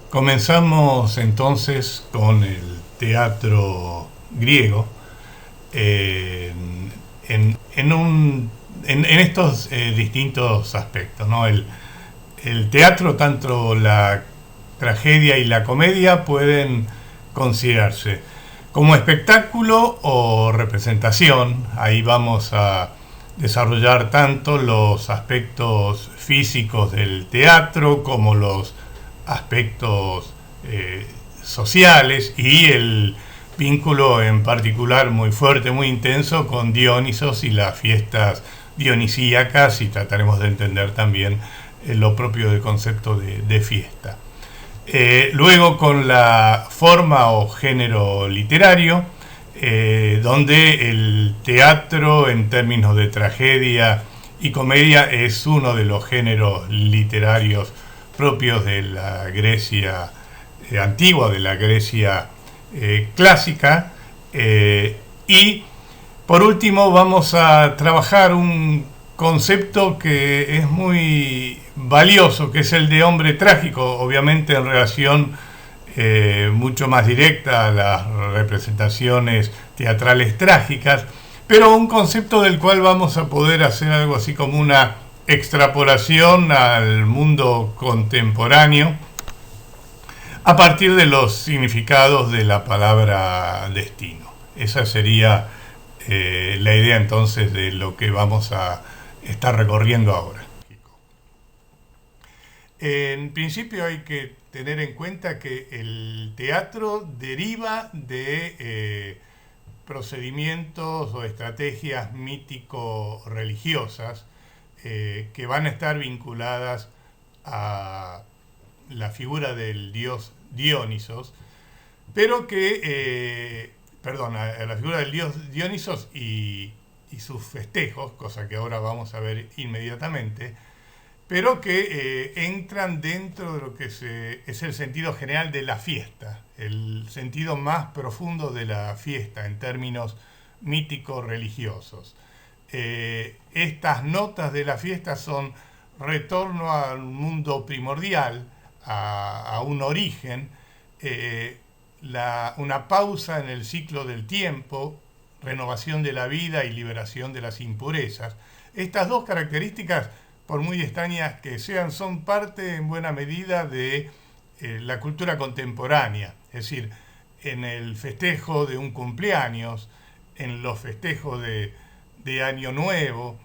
Comenzamos entonces con el teatro griego en estos distintos aspectos, ¿no? El teatro, tanto la tragedia y la comedia, pueden considerarse como espectáculo o representación. Ahí vamos a desarrollar tanto los aspectos físicos del teatro como los aspectos sociales y el vínculo en particular muy fuerte, muy intenso con Dionisos y las fiestas dionisíacas, y trataremos de entender también lo propio del concepto de fiesta. Luego con la forma o género literario, donde el teatro en términos de tragedia y comedia es uno de los géneros literarios propios de la Grecia antigua, de la Grecia clásica. Y por último vamos a trabajar un concepto que es muy valioso, que es el de hombre trágico, obviamente en relación mucho más directa a las representaciones teatrales trágicas, pero un concepto del cual vamos a poder hacer algo así como una extrapolación al mundo contemporáneo a partir de los significados de la palabra destino. Esa sería la idea entonces de lo que vamos a estar recorriendo ahora. En principio hay que tener en cuenta que el teatro deriva de procedimientos o estrategias mítico-religiosas que van a estar vinculadas a la figura del dios Dionisos, pero que, a la figura del dios Dionisos y sus festejos, cosa que ahora vamos a ver inmediatamente, pero que entran dentro de lo que es el sentido general de la fiesta, el sentido más profundo de la fiesta en términos mítico-religiosos. Estas notas de la fiesta son retorno al mundo primordial, a un origen, una pausa en el ciclo del tiempo, renovación de la vida y liberación de las impurezas. Estas dos características, por muy extrañas que sean, son parte en buena medida de la cultura contemporánea. Es decir, en el festejo de un cumpleaños, en los festejos de Año Nuevo,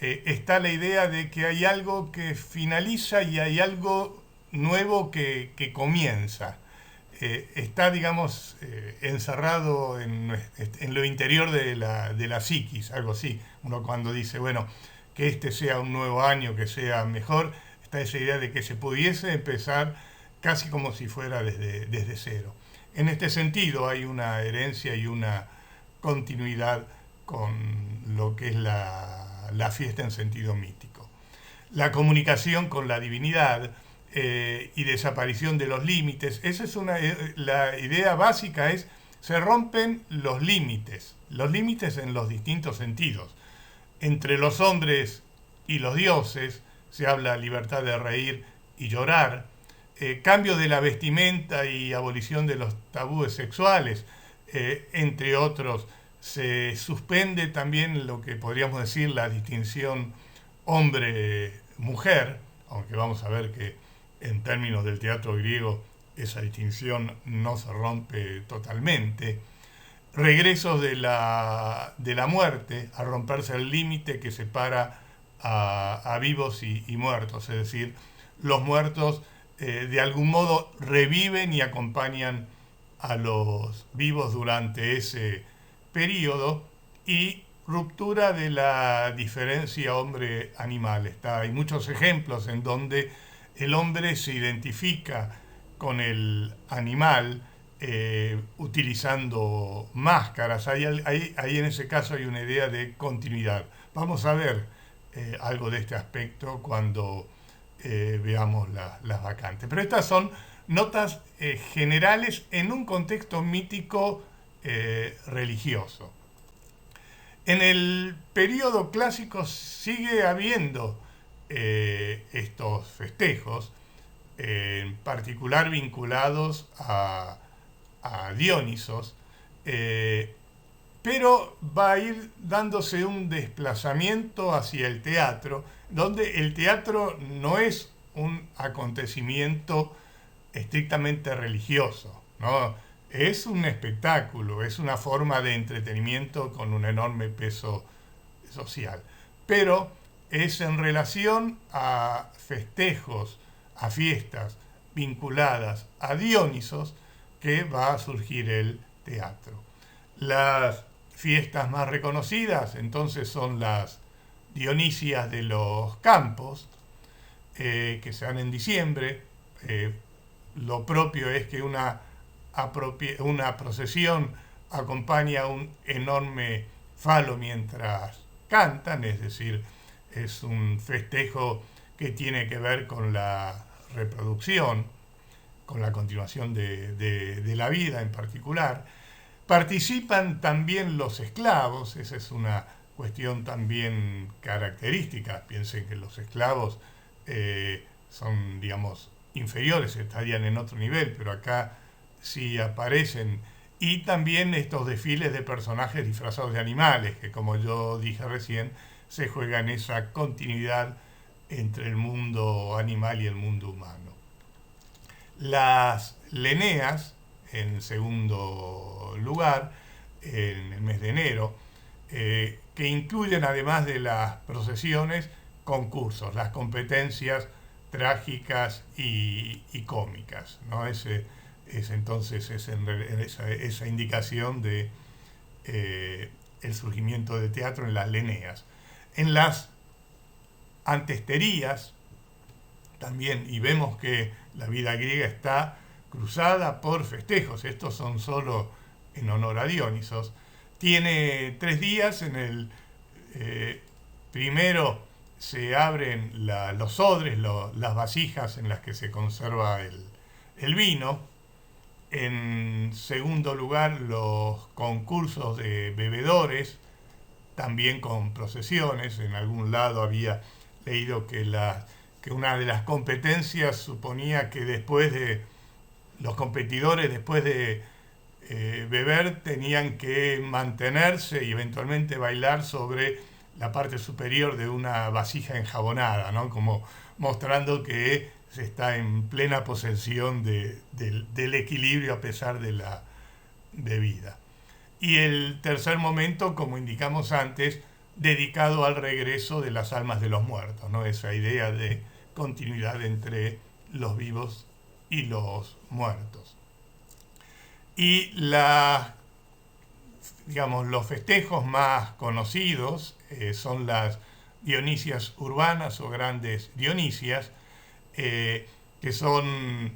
está la idea de que hay algo que finaliza y hay algo nuevo que comienza. Está, digamos, encerrado en lo interior de la psiquis, algo así. Uno cuando dice, bueno, que este sea un nuevo año, que sea mejor, está esa idea de que se pudiese empezar casi como si fuera desde cero. En este sentido hay una herencia y una continuidad con lo que es la fiesta en sentido mítico. La comunicación con la divinidad y desaparición de los límites, esa es la idea básica es, se rompen los límites en los distintos sentidos. Entre los hombres y los dioses se habla libertad de reír y llorar, cambio de la vestimenta y abolición de los tabúes sexuales, entre otros. Se suspende también lo que podríamos decir la distinción hombre-mujer, aunque vamos a ver que en términos del teatro griego esa distinción no se rompe totalmente. Regresos de la muerte, a romperse el límite que separa a vivos y muertos, es decir, los muertos de algún modo reviven y acompañan a los vivos durante ese periodo, y ruptura de la diferencia hombre-animal. Hay muchos ejemplos en donde el hombre se identifica con el animal utilizando máscaras. Ahí en ese caso hay una idea de continuidad. Vamos a ver algo de este aspecto cuando veamos las vacantes. Pero estas son notas generales en un contexto mítico religioso. En el periodo clásico sigue habiendo estos festejos, en particular vinculados a Dionisos, pero va a ir dándose un desplazamiento hacia el teatro, donde el teatro no es un acontecimiento estrictamente religioso, ¿no? Es un espectáculo, es una forma de entretenimiento con un enorme peso social, pero es en relación a festejos, a fiestas vinculadas a Dionisos que va a surgir el teatro. Las fiestas más reconocidas entonces son las Dionisias de los Campos, que se dan en diciembre. Lo propio es que una procesión acompaña un enorme falo mientras cantan, es decir, es un festejo que tiene que ver con la reproducción, con la continuación de la vida en particular. Participan también los esclavos, esa es una cuestión también característica. Piensen que los esclavos son, digamos, inferiores, estarían en otro nivel, pero acá sí aparecen. Y también estos desfiles de personajes disfrazados de animales, que como yo dije recién, se juega en esa continuidad entre el mundo animal y el mundo humano. Las Leneas, en segundo lugar, en el mes de enero, que incluyen, además de las procesiones, concursos, las competencias trágicas y cómicas, ¿no? Entonces es esa indicación de el surgimiento del teatro en las Leneas. En las Antesterías también, y vemos que la vida griega está cruzada por festejos, estos son solo en honor a Dionisos. Tiene 3 días. En el primero se abren los odres, las vasijas en las que se conserva el vino. En segundo lugar, los concursos de bebedores, también con procesiones. En algún lado había leído que una de las competencias suponía que después de los competidores, después de beber, tenían que mantenerse y eventualmente bailar sobre la parte superior de una vasija enjabonada, ¿no? Como mostrando que se está en plena posesión del equilibrio a pesar de la bebida. Y el tercer momento, como indicamos antes, dedicado al regreso de las almas de los muertos, ¿no? Esa idea de continuidad entre los vivos y los muertos. Y los festejos más conocidos son las Dionisias urbanas o grandes Dionisias, que son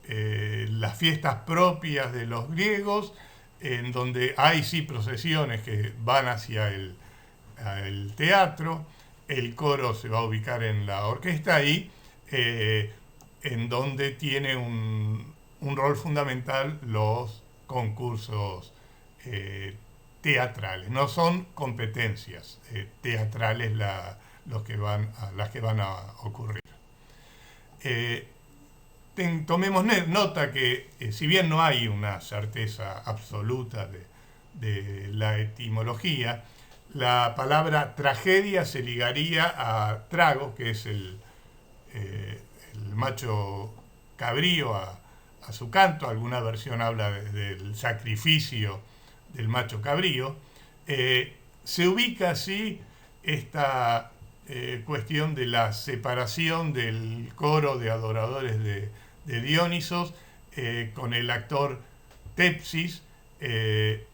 las fiestas propias de los griegos, en donde hay sí procesiones que van hacia el teatro. El coro se va a ubicar en la orquesta y en donde tiene un rol fundamental los concursos teatrales. No son competencias teatrales las que van a ocurrir. Tomemos nota que si bien no hay una certeza absoluta de la etimología, la palabra tragedia se ligaría a trago, que es el macho cabrío, a su canto. Alguna versión habla del sacrificio del macho cabrío. Se ubica así esta cuestión de la separación del coro de adoradores de Dionisos con el actor Tepsis en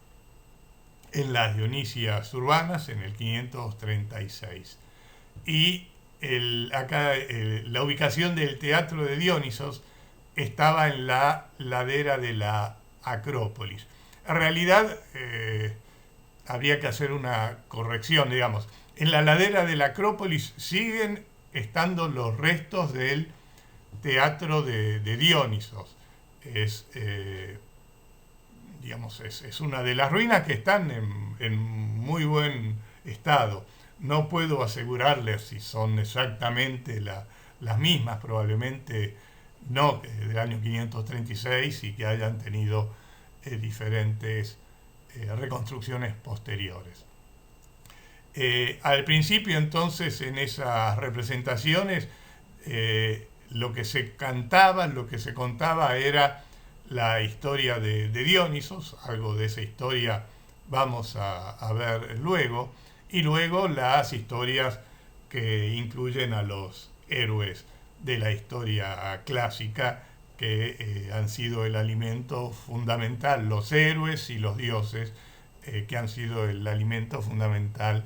las Dionisias urbanas en el 536. Y acá la ubicación del teatro de Dionisos estaba en la ladera de la Acrópolis. En realidad habría que hacer una corrección, digamos. En la ladera de la Acrópolis siguen estando los restos del teatro de Dionisos. Es una de las ruinas que están en muy buen estado. No puedo asegurarles si son exactamente las mismas, probablemente no del año 536 y que hayan tenido diferentes reconstrucciones posteriores. Al principio entonces en esas representaciones lo que se cantaba, lo que se contaba era la historia de Dionisos, algo de esa historia vamos a ver luego, y luego las historias que incluyen a los héroes de la historia clásica que han sido el alimento fundamental, los héroes y los dioses que han sido el alimento fundamental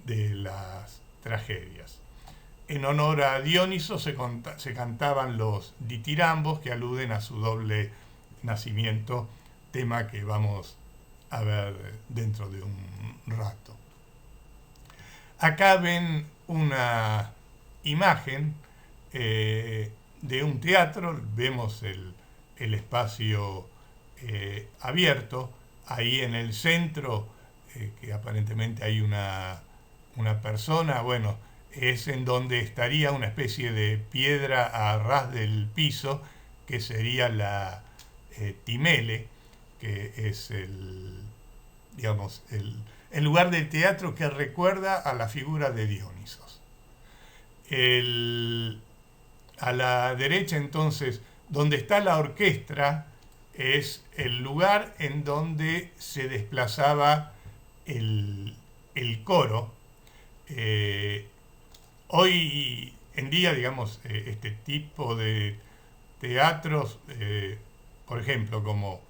de las tragedias. En honor a Dioniso se cantaban los ditirambos que aluden a su doble nacimiento, tema que vamos a ver dentro de un rato. Acá ven una imagen de un teatro, vemos el espacio abierto, ahí en el centro, que aparentemente hay una persona, bueno, es en donde estaría una especie de piedra a ras del piso, que sería la Timele, que es digamos, el lugar del teatro que recuerda a la figura de Dionisos. A la derecha entonces, donde está la orquesta, es el lugar en donde se desplazaba el coro. Hoy en día, digamos, este tipo de teatros, por ejemplo, como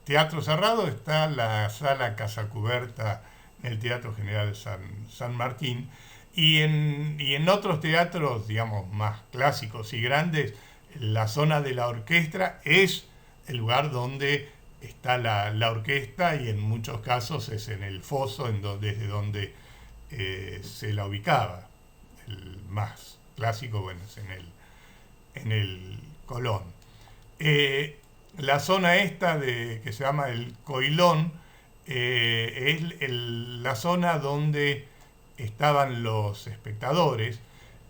teatro cerrado, está la sala Casa Cubierta en el Teatro General San Martín, y en otros teatros, digamos, más clásicos y grandes, la zona de la orquesta es el lugar donde está la orquesta, y en muchos casos es en el foso desde donde se la ubicaba. El más clásico, bueno, es en el Colón. La zona esta que se llama el Coilón es la zona donde estaban los espectadores.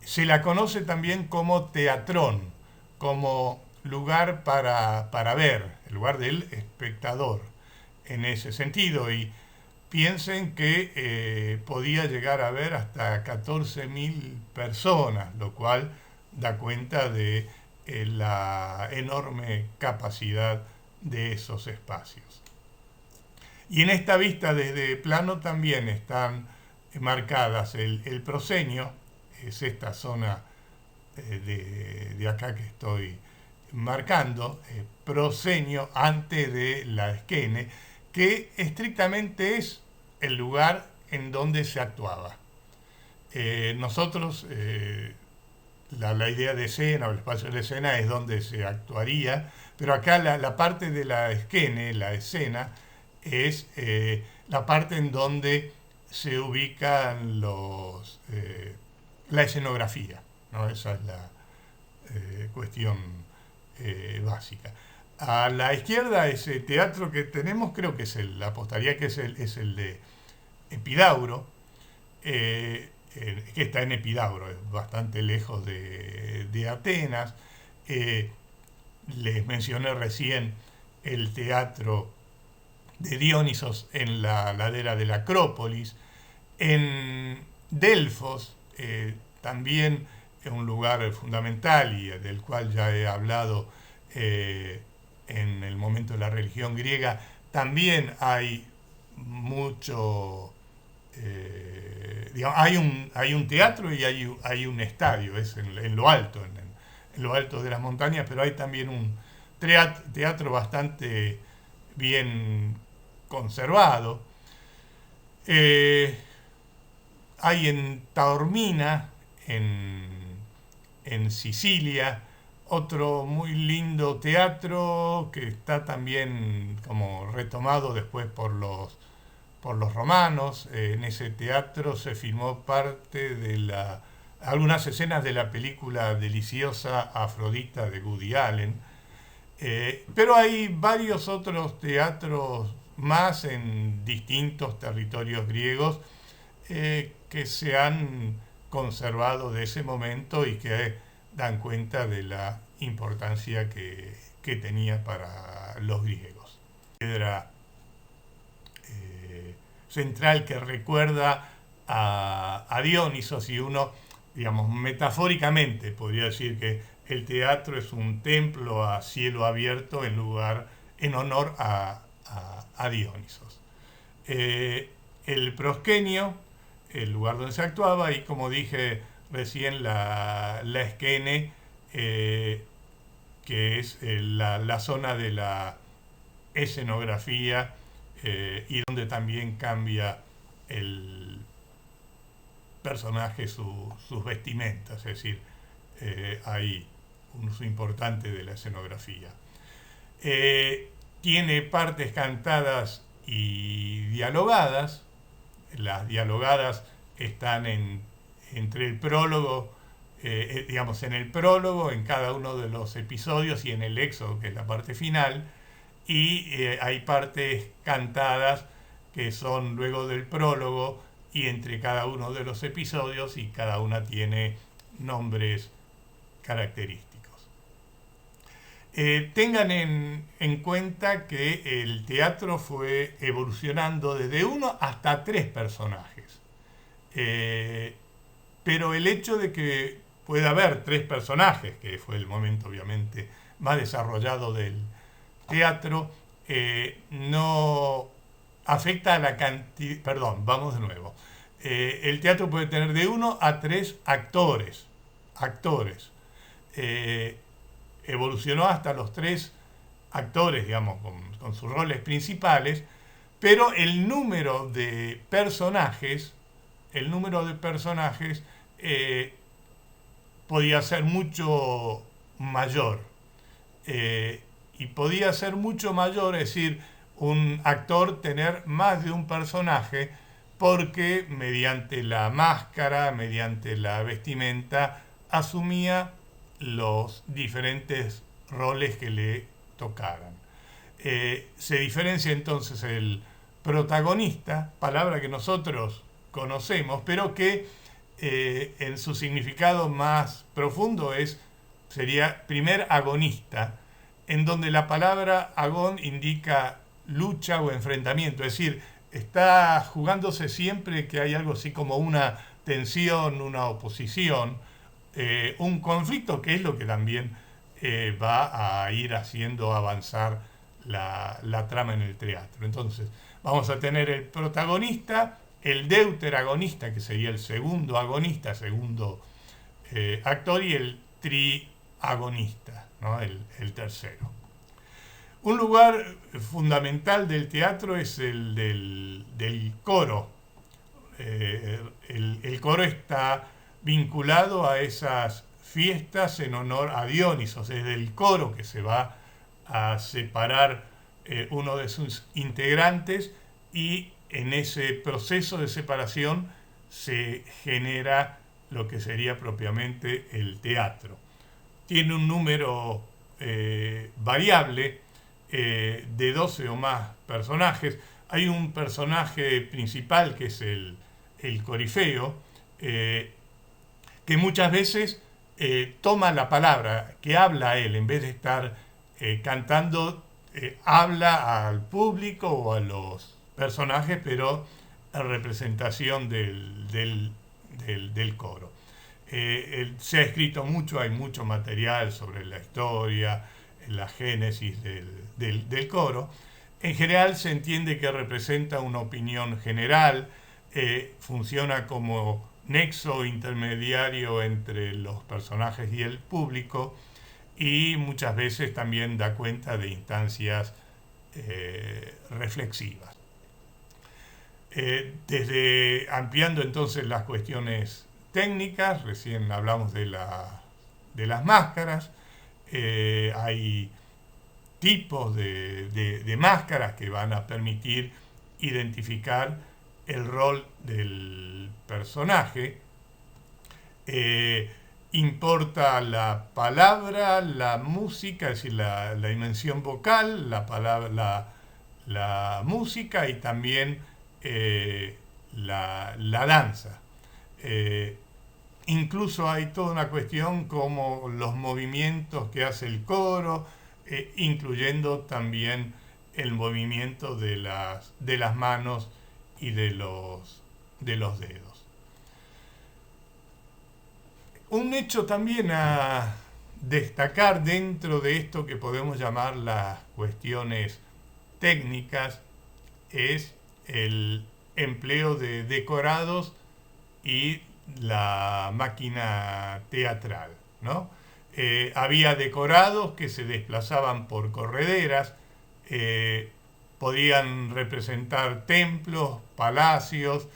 Se la conoce también como teatrón, como lugar para ver, el lugar del espectador en ese sentido. Y piensen que podía llegar a ver hasta 14.000 personas, lo cual da cuenta de la enorme capacidad de esos espacios. Y en esta vista desde plano también están marcadas el proscenio, es esta zona de acá que estoy marcando, proscenio antes de la esquene, que estrictamente es el lugar en donde se actuaba. Nosotros, la idea de escena o el espacio de la escena es donde se actuaría, pero acá la parte de la esquene, la escena, es la parte en donde se ubican la escenografía, ¿no? Esa es la cuestión básica. A la izquierda, ese teatro que tenemos, creo que apostaría que es el de Epidauro, que está en Epidauro, es bastante lejos de Atenas. Les mencioné recién el teatro de Dionisos en la ladera de la Acrópolis. En Delfos, también es un lugar fundamental y del cual ya he hablado en el momento de la religión griega, también hay mucho, digamos, hay un teatro y hay un estadio, es en lo alto, en lo alto de las montañas, pero hay también un teatro bastante bien conservado. Hay en Taormina, en Sicilia, otro muy lindo teatro que está también como retomado después por los romanos. En ese teatro se filmó parte de algunas escenas de la película deliciosa Afrodita de Woody Allen. Pero hay varios otros teatros más en distintos territorios griegos que se han conservado de ese momento y que dan cuenta de la importancia que tenía para los griegos. Piedra central que recuerda a Dioniso, si uno, digamos, metafóricamente podría decir que el teatro es un templo a cielo abierto en honor a Dionisos. El proskenio, el lugar donde se actuaba, y como dije recién, la esquene, que es la zona de la escenografía, y donde también cambia el personaje sus vestimentas, es decir, hay un uso importante de la escenografía. Tiene partes cantadas y dialogadas. Las dialogadas están entre el prólogo, digamos, en el prólogo, en cada uno de los episodios, y en el éxodo, que es la parte final, y hay partes cantadas que son luego del prólogo y entre cada uno de los episodios, y cada una tiene nombres característicos. Tengan en cuenta que el teatro fue evolucionando desde 1 hasta 3 personajes. Pero el hecho de que pueda haber 3 personajes, que fue el momento obviamente más desarrollado del teatro, no afecta a la cantidad. Perdón, vamos de nuevo. El teatro puede tener de 1 a 3 actores. Evolucionó hasta los 3 actores, digamos, con sus roles principales, pero el número de personajes podía ser mucho mayor. Y podía ser mucho mayor, es decir, un actor tener más de un personaje, porque mediante la máscara, mediante la vestimenta, asumía los diferentes roles que le tocaran. Se diferencia entonces el protagonista, palabra que nosotros conocemos, pero que en su significado más profundo sería primer agonista, en donde la palabra agón indica lucha o enfrentamiento, es decir, está jugándose siempre que hay algo así como una tensión, una oposición, un conflicto, que es lo que también va a ir haciendo avanzar la trama en el teatro. Entonces, vamos a tener el protagonista, el deuteragonista, que sería el segundo agonista, segundo actor, y el triagonista, ¿no? el tercero. Un lugar fundamental del teatro es el del coro. El coro está vinculado a esas fiestas en honor a Dionisos. Es del coro que se va a separar uno de sus integrantes, y en ese proceso de separación se genera lo que sería propiamente el teatro. Tiene un número variable de 12 o más personajes. Hay un personaje principal que es el corifeo, que muchas veces toma la palabra, que habla a él, en vez de estar cantando, habla al público o a los personajes, pero en representación del coro. Se ha escrito mucho, hay mucho material sobre la historia, la génesis del coro. En general se entiende que representa una opinión general, funciona como nexo intermediario entre los personajes y el público, y muchas veces también da cuenta de instancias reflexivas. Desde ampliando entonces las cuestiones técnicas, recién hablamos de las máscaras. Hay tipos de máscaras que van a permitir identificar el rol del personaje. Importa la palabra, la música, es decir, la dimensión vocal, la música, y también la danza. Incluso hay toda una cuestión como los movimientos que hace el coro, incluyendo también el movimiento de las manos y de los dedos. Un hecho también a destacar dentro de esto que podemos llamar las cuestiones técnicas es el empleo de decorados y la máquina teatral, ¿no? Había decorados que se desplazaban por correderas, eh, podían representar templos, palacios,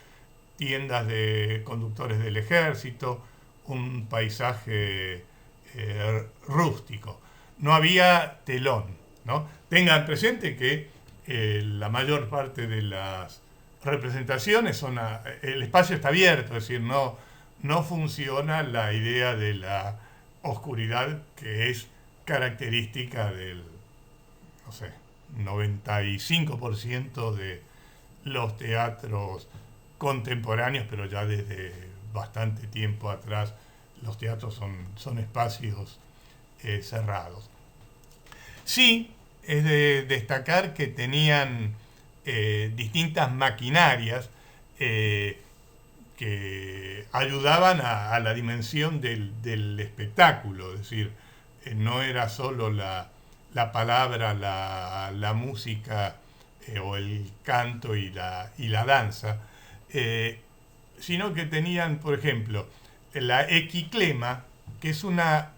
tiendas de conductores del ejército, un paisaje rústico. No había telón, ¿no? Tengan presente que la mayor parte de las representaciones el espacio está abierto, es decir, no funciona la idea de la oscuridad que es característica del, no sé, 95% de los teatros contemporáneos, pero ya desde bastante tiempo atrás los teatros son espacios cerrados. Sí, es de destacar que tenían distintas maquinarias que ayudaban a la dimensión del espectáculo, es decir, no era solo la palabra, la música o el canto y la danza, sino que tenían, por ejemplo, la equiclema, que es una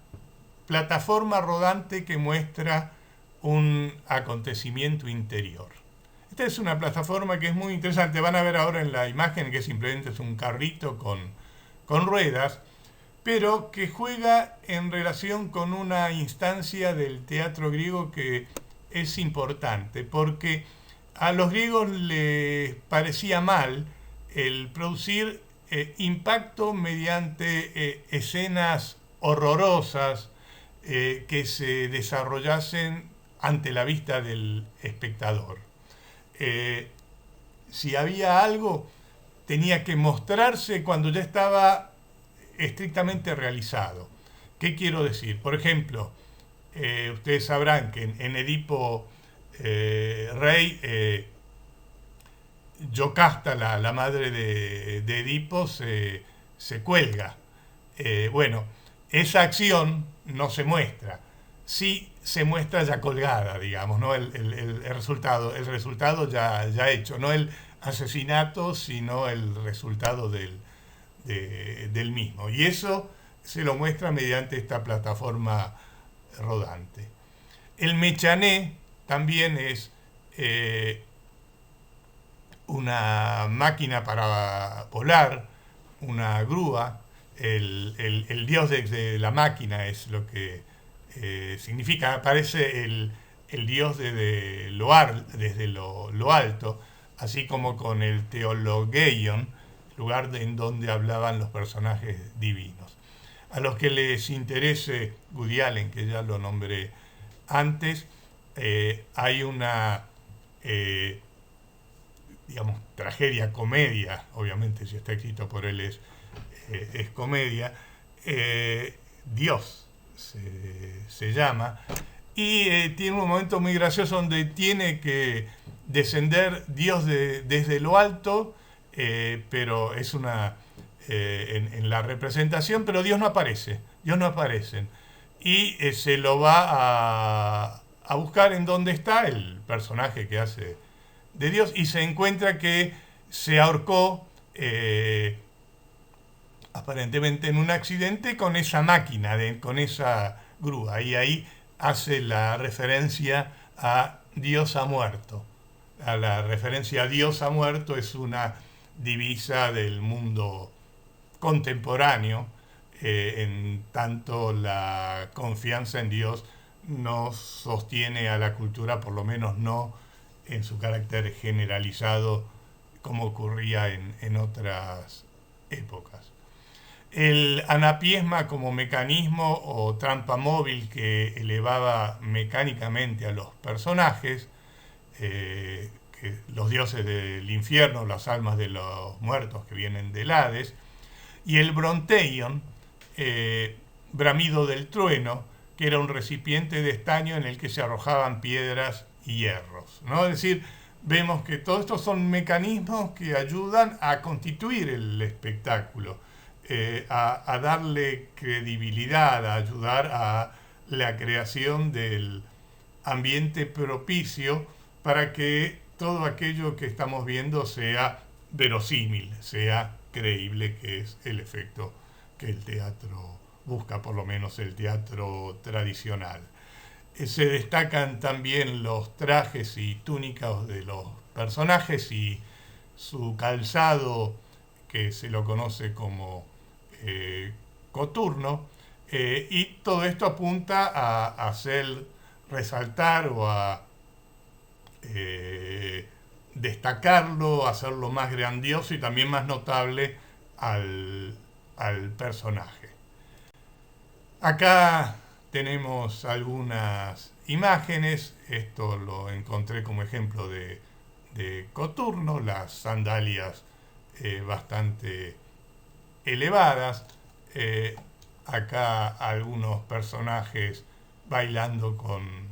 plataforma rodante que muestra un acontecimiento interior. Esta es una plataforma que es muy interesante. Van a ver ahora en la imagen que simplemente es un carrito con ruedas, pero que juega en relación con una instancia del teatro griego que es importante, porque a los griegos les parecía mal el producir impacto mediante escenas horrorosas que se desarrollasen ante la vista del espectador. Si había algo, tenía que mostrarse cuando ya estaba estrictamente realizado. ¿Qué quiero decir? Por ejemplo, ustedes sabrán que en Edipo Rey, Yocasta, la madre de Edipo, se cuelga. Bueno, esa acción no se muestra. Sí se muestra ya colgada, digamos, ¿no? El resultado ya hecho, no el asesinato, sino el resultado del mismo. Y eso se lo muestra mediante esta plataforma rodante. El mechané también es una máquina para volar, una grúa. El dios de la máquina es lo que significa. Aparece el dios desde lo alto, así como con el teologeion, lugar en donde hablaban los personajes divinos. A los que les interese Woody Allen, que ya lo nombré antes, hay una digamos, tragedia, comedia, obviamente si está escrito por él es comedia, Dios se llama, y tiene un momento muy gracioso donde tiene que descender Dios desde lo alto, pero es en la representación, pero Dios no aparece, y se lo va a buscar en donde está el personaje que hace de Dios, y se encuentra que se ahorcó aparentemente en un accidente con esa máquina, con esa grúa, y ahí hace la referencia a Dios ha muerto. La referencia a Dios ha muerto es una divisa del mundo contemporáneo, en tanto la confianza en Dios no sostiene a la cultura, por lo menos no en su carácter generalizado como ocurría en otras épocas. El anapiesma como mecanismo o trampa móvil que elevaba mecánicamente a los personajes, los dioses del infierno, las almas de los muertos que vienen del Hades, y el bronteion, bramido del trueno, que era un recipiente de estaño en el que se arrojaban piedras y hierros, ¿no? Es decir, vemos que todos estos son mecanismos que ayudan a constituir el espectáculo, a darle credibilidad, a ayudar a la creación del ambiente propicio para que todo aquello que estamos viendo sea verosímil, sea creíble, que es el efecto que el teatro busca, por lo menos el teatro tradicional. Se destacan también los trajes y túnicas de los personajes y su calzado, que se lo conoce como coturno, y todo esto apunta a hacer resaltar o a destacarlo, hacerlo más grandioso y también más notable al personaje. Acá tenemos algunas imágenes, esto lo encontré como ejemplo de coturno, las sandalias bastante elevadas, acá algunos personajes bailando con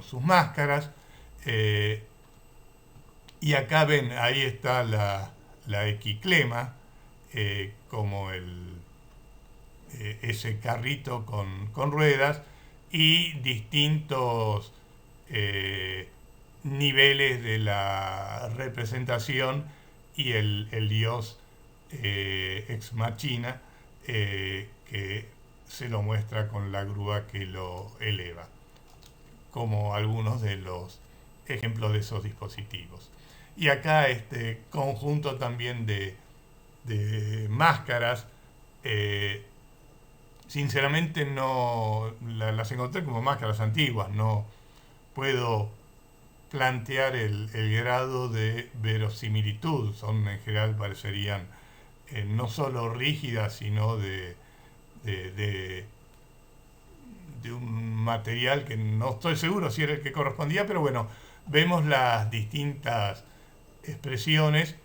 sus máscaras, y acá ven, ahí está la equiclema, como ese carrito con ruedas y distintos niveles de la representación y el dios ex machina, que se lo muestra con la grúa que lo eleva, como algunos de los ejemplos de esos dispositivos. Y acá este conjunto también de máscaras, sinceramente no las encontré como máscaras antiguas, no puedo plantear el grado de verosimilitud, son en general parecerían no solo rígidas, sino de un material que no estoy seguro si era el que correspondía, pero bueno, vemos las distintas expresiones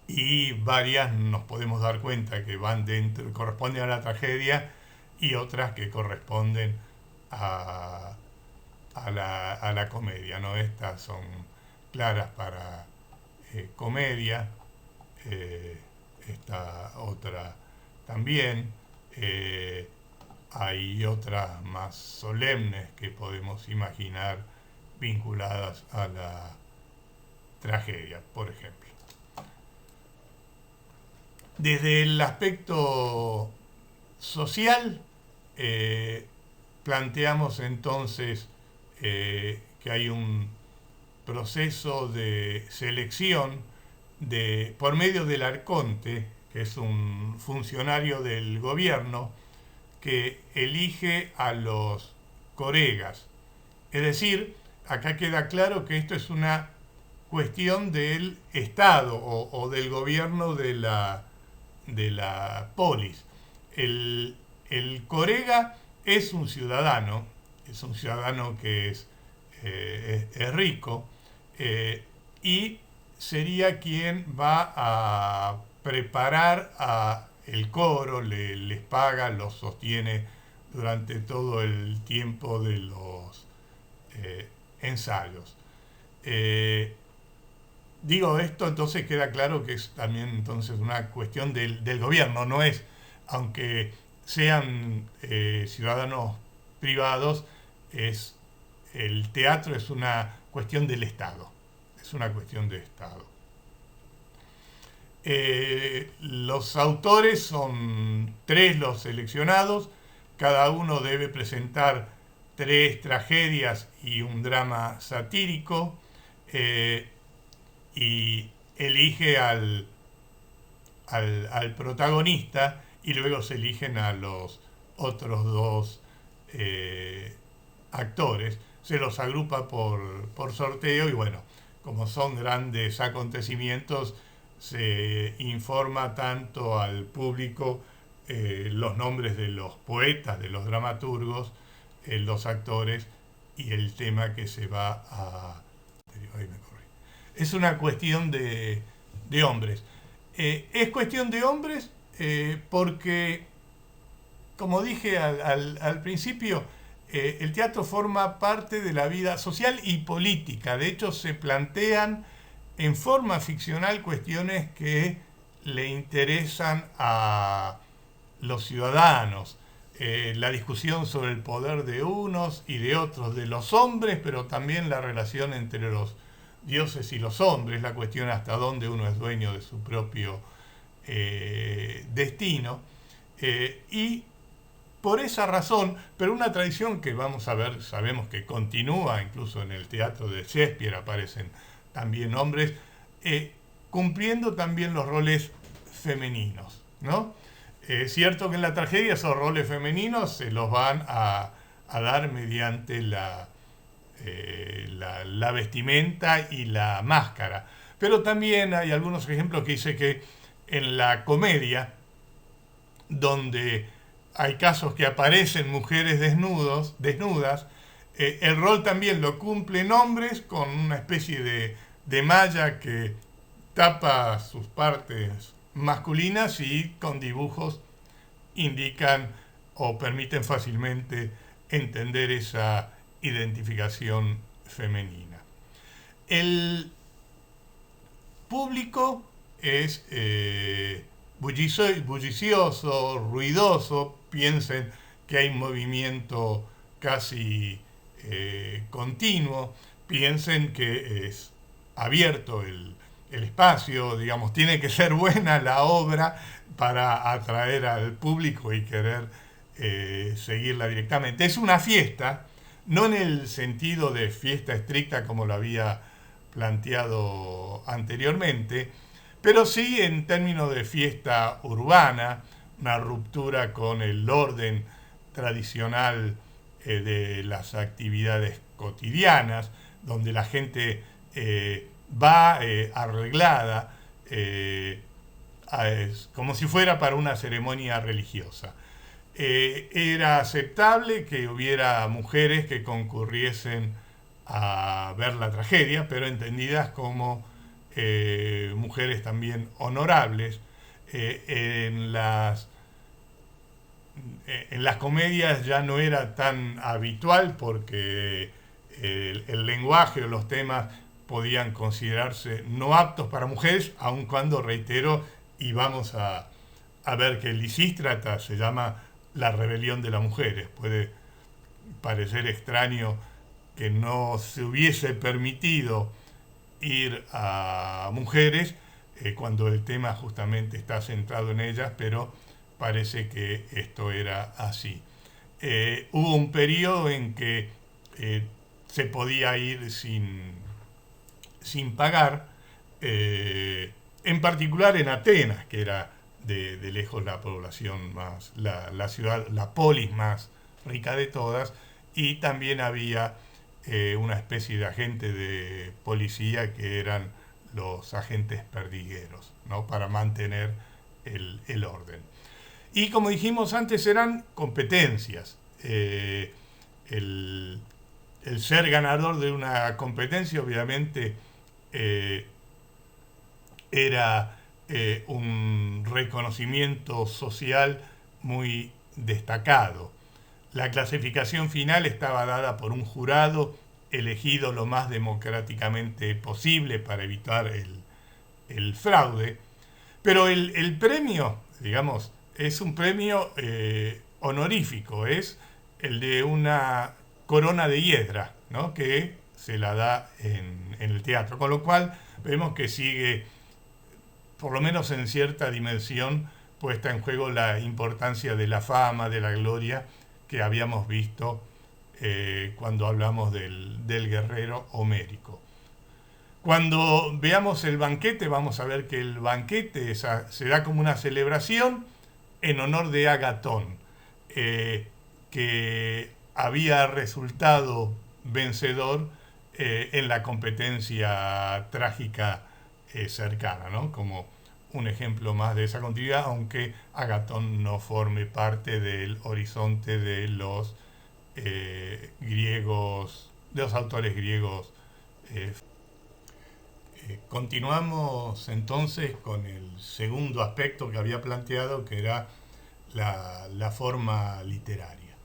y varias nos podemos dar cuenta que van dentro, corresponden a la tragedia, y otras que corresponden a la comedia, ¿no? Estas son claras para comedia, esta otra también, hay otras más solemnes que podemos imaginar vinculadas a la tragedia, por ejemplo. Desde el aspecto social, planteamos entonces que hay un proceso de selección por medio del arconte, que es un funcionario del gobierno que elige a los coregas. Es decir, acá queda claro que esto es una cuestión del Estado o del gobierno de la polis. El corega es un ciudadano que es rico, y sería quien va a preparar el coro, les paga, los sostiene durante todo el tiempo de los ensayos. Digo esto, entonces queda claro que es también entonces una cuestión del gobierno, no es, aunque sean ciudadanos privados, el teatro es una cuestión del Estado, es una cuestión de Estado. Los autores son 3 los seleccionados, cada uno debe presentar 3 tragedias y un drama satírico, y elige al protagonista, y luego se eligen a los otros 2 actores, se los agrupa por sorteo, y bueno, como son grandes acontecimientos, se informa tanto al público los nombres de los poetas, de los dramaturgos, los actores y el tema que se va a... Ahí me corrí. Es una cuestión de hombres. Es cuestión de hombres porque, como dije al principio, el teatro forma parte de la vida social y política. De hecho, se plantean en forma ficcional cuestiones que le interesan a los ciudadanos. La discusión sobre el poder de unos y de otros, de los hombres, pero también la relación entre los dioses y los hombres, la cuestión hasta dónde uno es dueño de su propio destino. Y por esa razón, pero una tradición que vamos a ver, sabemos que continúa, incluso en el teatro de Shakespeare aparecen también hombres, cumpliendo también los roles femeninos, ¿no? Es cierto que en la tragedia esos roles femeninos se los van a dar mediante la vestimenta y la máscara. Pero también hay algunos ejemplos que dice que en la comedia, donde hay casos que aparecen mujeres desnudas, el rol también lo cumplen hombres con una especie de malla que tapa sus partes masculinas y con dibujos indican o permiten fácilmente entender esa identificación femenina. El público es bullicioso, ruidoso, piensen que hay movimiento casi continuo, piensen que es abierto el espacio, digamos, tiene que ser buena la obra para atraer al público y querer seguirla directamente. Es una fiesta, no en el sentido de fiesta estricta como lo había planteado anteriormente, pero sí en términos de fiesta urbana, una ruptura con el orden tradicional de las actividades cotidianas, donde la gente va arreglada como si fuera para una ceremonia religiosa. Era aceptable que hubiera mujeres que concurriesen a ver la tragedia, pero entendidas como mujeres también honorables. En las comedias ya no era tan habitual porque el lenguaje o los temas podían considerarse no aptos para mujeres, aun cuando, reitero, y vamos a ver que Lisístrata se llama La rebelión de las mujeres. Puede parecer extraño que no se hubiese permitido ir a mujeres cuando el tema justamente está centrado en ellas, pero parece que esto era así. Hubo un periodo en que se podía ir sin pagar, en particular en Atenas, que era de lejos la población más, la ciudad, la polis más rica de todas, y también había una especie de agente de policía que eran los agentes perdigueros, ¿no? Para mantener el orden. Y como dijimos antes, eran competencias. El ser ganador de una competencia obviamente era un reconocimiento social muy destacado. La clasificación final estaba dada por un jurado elegido lo más democráticamente posible para evitar el fraude, pero el premio, digamos, es un premio honorífico, es el de una corona de hiedra, ¿no? Que se la da en el teatro, con lo cual vemos que sigue, por lo menos en cierta dimensión, puesta en juego la importancia de la fama, de la gloria que habíamos visto cuando hablamos del guerrero homérico. Cuando veamos el banquete, vamos a ver que el banquete se da como una celebración en honor de Agatón, que había resultado vencedor en la competencia trágica cercana, ¿no? Como un ejemplo más de esa continuidad, aunque Agatón no forme parte del horizonte de los griegos, de los autores griegos. Continuamos entonces con el segundo aspecto que había planteado, que era la forma literaria.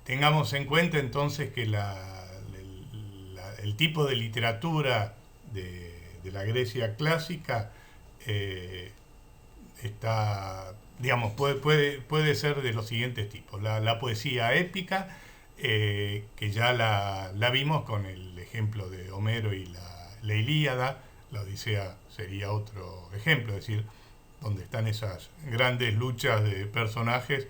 Tengamos en cuenta entonces que el tipo de literatura de la Grecia clásica está, digamos, puede ser de los siguientes tipos. La poesía épica, que ya la vimos con el ejemplo de Homero y la Ilíada. La Odisea sería otro ejemplo, es decir, donde están esas grandes luchas de personajes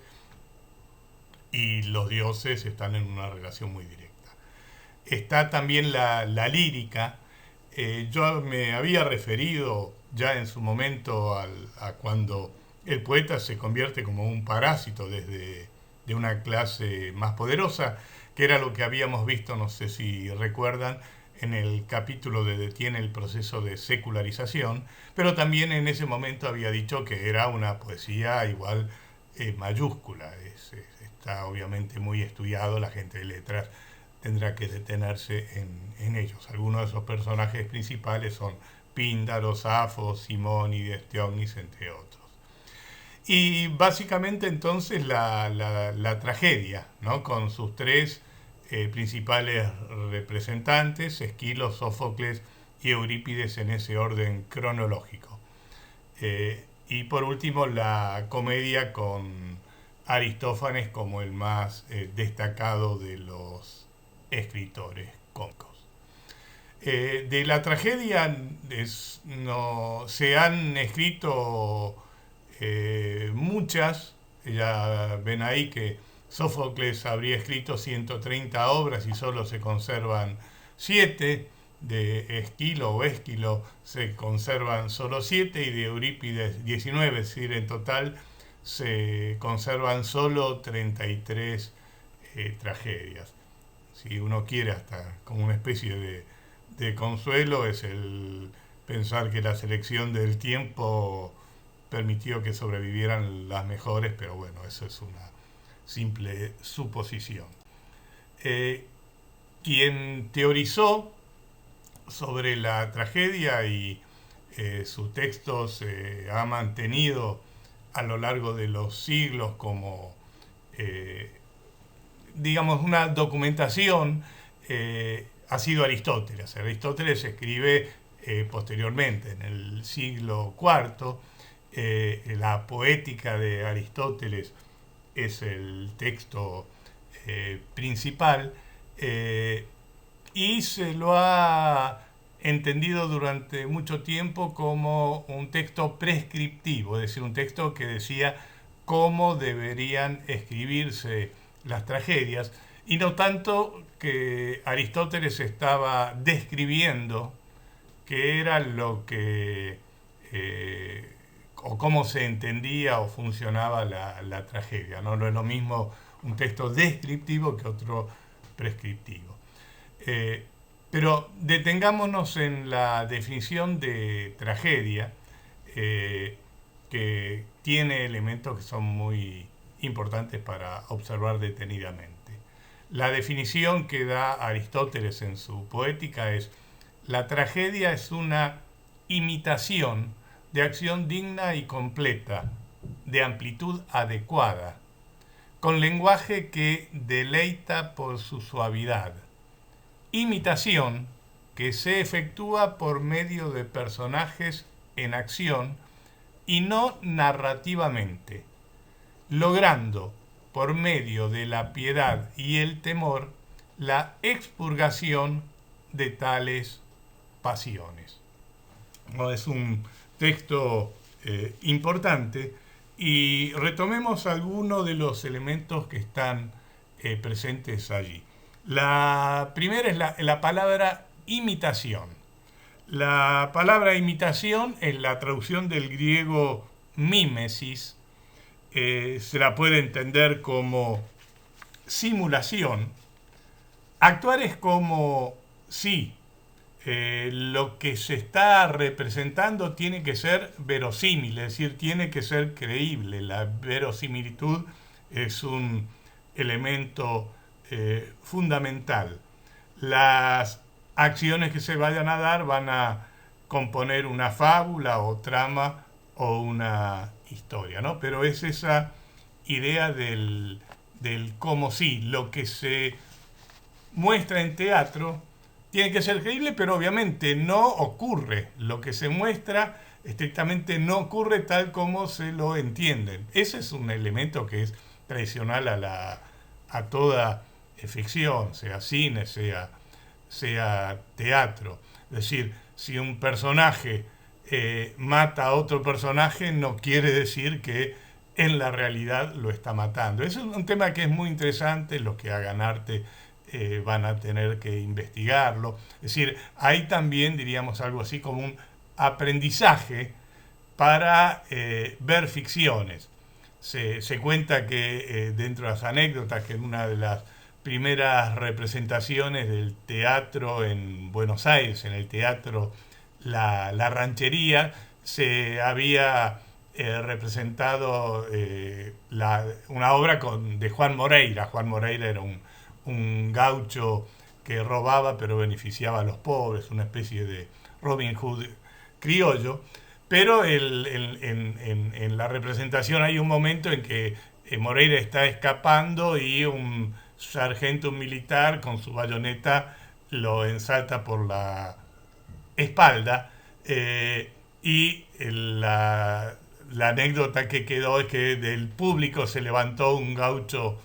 y los dioses están en una relación muy directa. Está también la lírica. Yo me había referido ya en su momento a cuando el poeta se convierte como un parásito desde de una clase más poderosa, que era lo que habíamos visto, no sé si recuerdan, en el capítulo de Detiene el proceso de secularización, pero también en ese momento había dicho que era una poesía igual mayúscula. Está obviamente muy estudiado, la gente de letras tendrá que detenerse en ellos. Algunos de esos personajes principales son Píndaro, Safo, Simónides, Teognis, entre otros. Y básicamente entonces la tragedia, ¿no? Con sus tres principales representantes, Esquilo, Sófocles y Eurípides en ese orden cronológico. Y por último la comedia con Aristófanes como el más destacado de los escritores cómicos. De la tragedia se han escrito muchas. Ya ven ahí que Sófocles habría escrito 130 obras y solo se conservan 7. De Esquilo se conservan solo 7 y de Eurípides 19, es decir, en total se conservan solo 33 tragedias. Si uno quiere, hasta como una especie de consuelo, es el pensar que la selección del tiempo permitió que sobrevivieran las mejores, pero bueno, eso es una simple suposición. Quien teorizó sobre la tragedia y su texto se ha mantenido a lo largo de los siglos como, digamos, una documentación, ha sido Aristóteles. Aristóteles escribe posteriormente, en el siglo IV. La poética de Aristóteles es el texto principal, y se lo ha entendido durante mucho tiempo como un texto prescriptivo, es decir, un texto que decía cómo deberían escribirse las tragedias, y no tanto que Aristóteles estaba describiendo qué era lo que o cómo se entendía o funcionaba la tragedia. No es lo mismo un texto descriptivo que otro prescriptivo. Pero detengámonos en la definición de tragedia, que tiene elementos que son muy importantes para observar detenidamente. La definición que da Aristóteles en su Poética es: la tragedia es una imitación de acción digna y completa, de amplitud adecuada, con lenguaje que deleita por su suavidad. Imitación que se efectúa por medio de personajes en acción y no narrativamente, logrando por medio de la piedad y el temor la expurgación de tales pasiones. No, es un texto importante, y retomemos algunos de los elementos que están presentes allí. La primera es la palabra imitación. La palabra imitación es la traducción del griego mímesis. Se la puede entender como simulación. Actuar es como si lo que se está representando tiene que ser verosímil, es decir, tiene que ser creíble. La verosimilitud es un elemento fundamental. Las acciones que se vayan a dar van a componer una fábula o trama o una historia, ¿no? Pero es esa idea del cómo sí, lo que se muestra en teatro tiene que ser creíble, pero obviamente no ocurre. Lo que se muestra estrictamente no ocurre tal como se lo entienden. Ese es un elemento que es tradicional a toda ficción, sea cine, sea teatro. Es decir, si un personaje mata a otro personaje, no quiere decir que en la realidad lo está matando. Eso es un tema que es muy interesante. Los que hagan arte van a tener que investigarlo. Es decir, hay también, diríamos, algo así como un aprendizaje para ver ficciones. Se cuenta que dentro de las anécdotas, que en una de las primeras representaciones del teatro en Buenos Aires, en el teatro La Ranchería, se había representado una obra de Juan Moreira. Juan Moreira era un gaucho que robaba pero beneficiaba a los pobres, una especie de Robin Hood criollo. Pero en la representación hay un momento en que Moreira está escapando y un sargento militar con su bayoneta lo ensalta por la espalda, y la anécdota que quedó es que del público se levantó un gaucho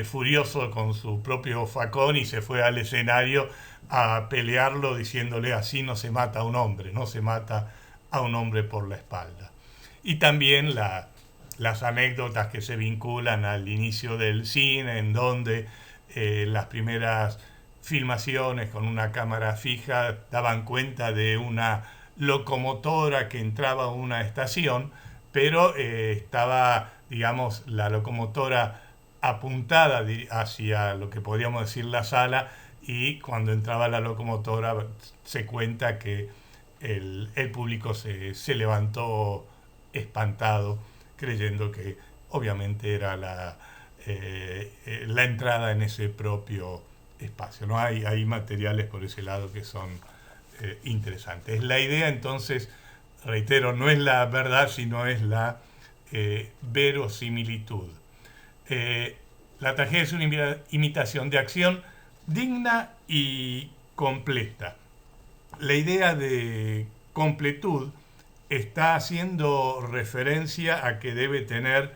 furioso con su propio facón y se fue al escenario a pelearlo diciéndole: así no se mata a un hombre, no se mata a un hombre por la espalda. Y también las anécdotas que se vinculan al inicio del cine, en donde las primeras filmaciones con una cámara fija daban cuenta de una locomotora que entraba a una estación, pero estaba, digamos, la locomotora apuntada hacia lo que podríamos decir la sala, y cuando entraba la locomotora se cuenta que el público se levantó espantado, creyendo que obviamente era la entrada en ese propio espacio, ¿no? Hay materiales por ese lado que son interesantes. La idea, entonces, reitero, no es la verdad, sino es la verosimilitud. La tragedia es una imitación de acción digna y completa. La idea de completud está haciendo referencia a que debe tener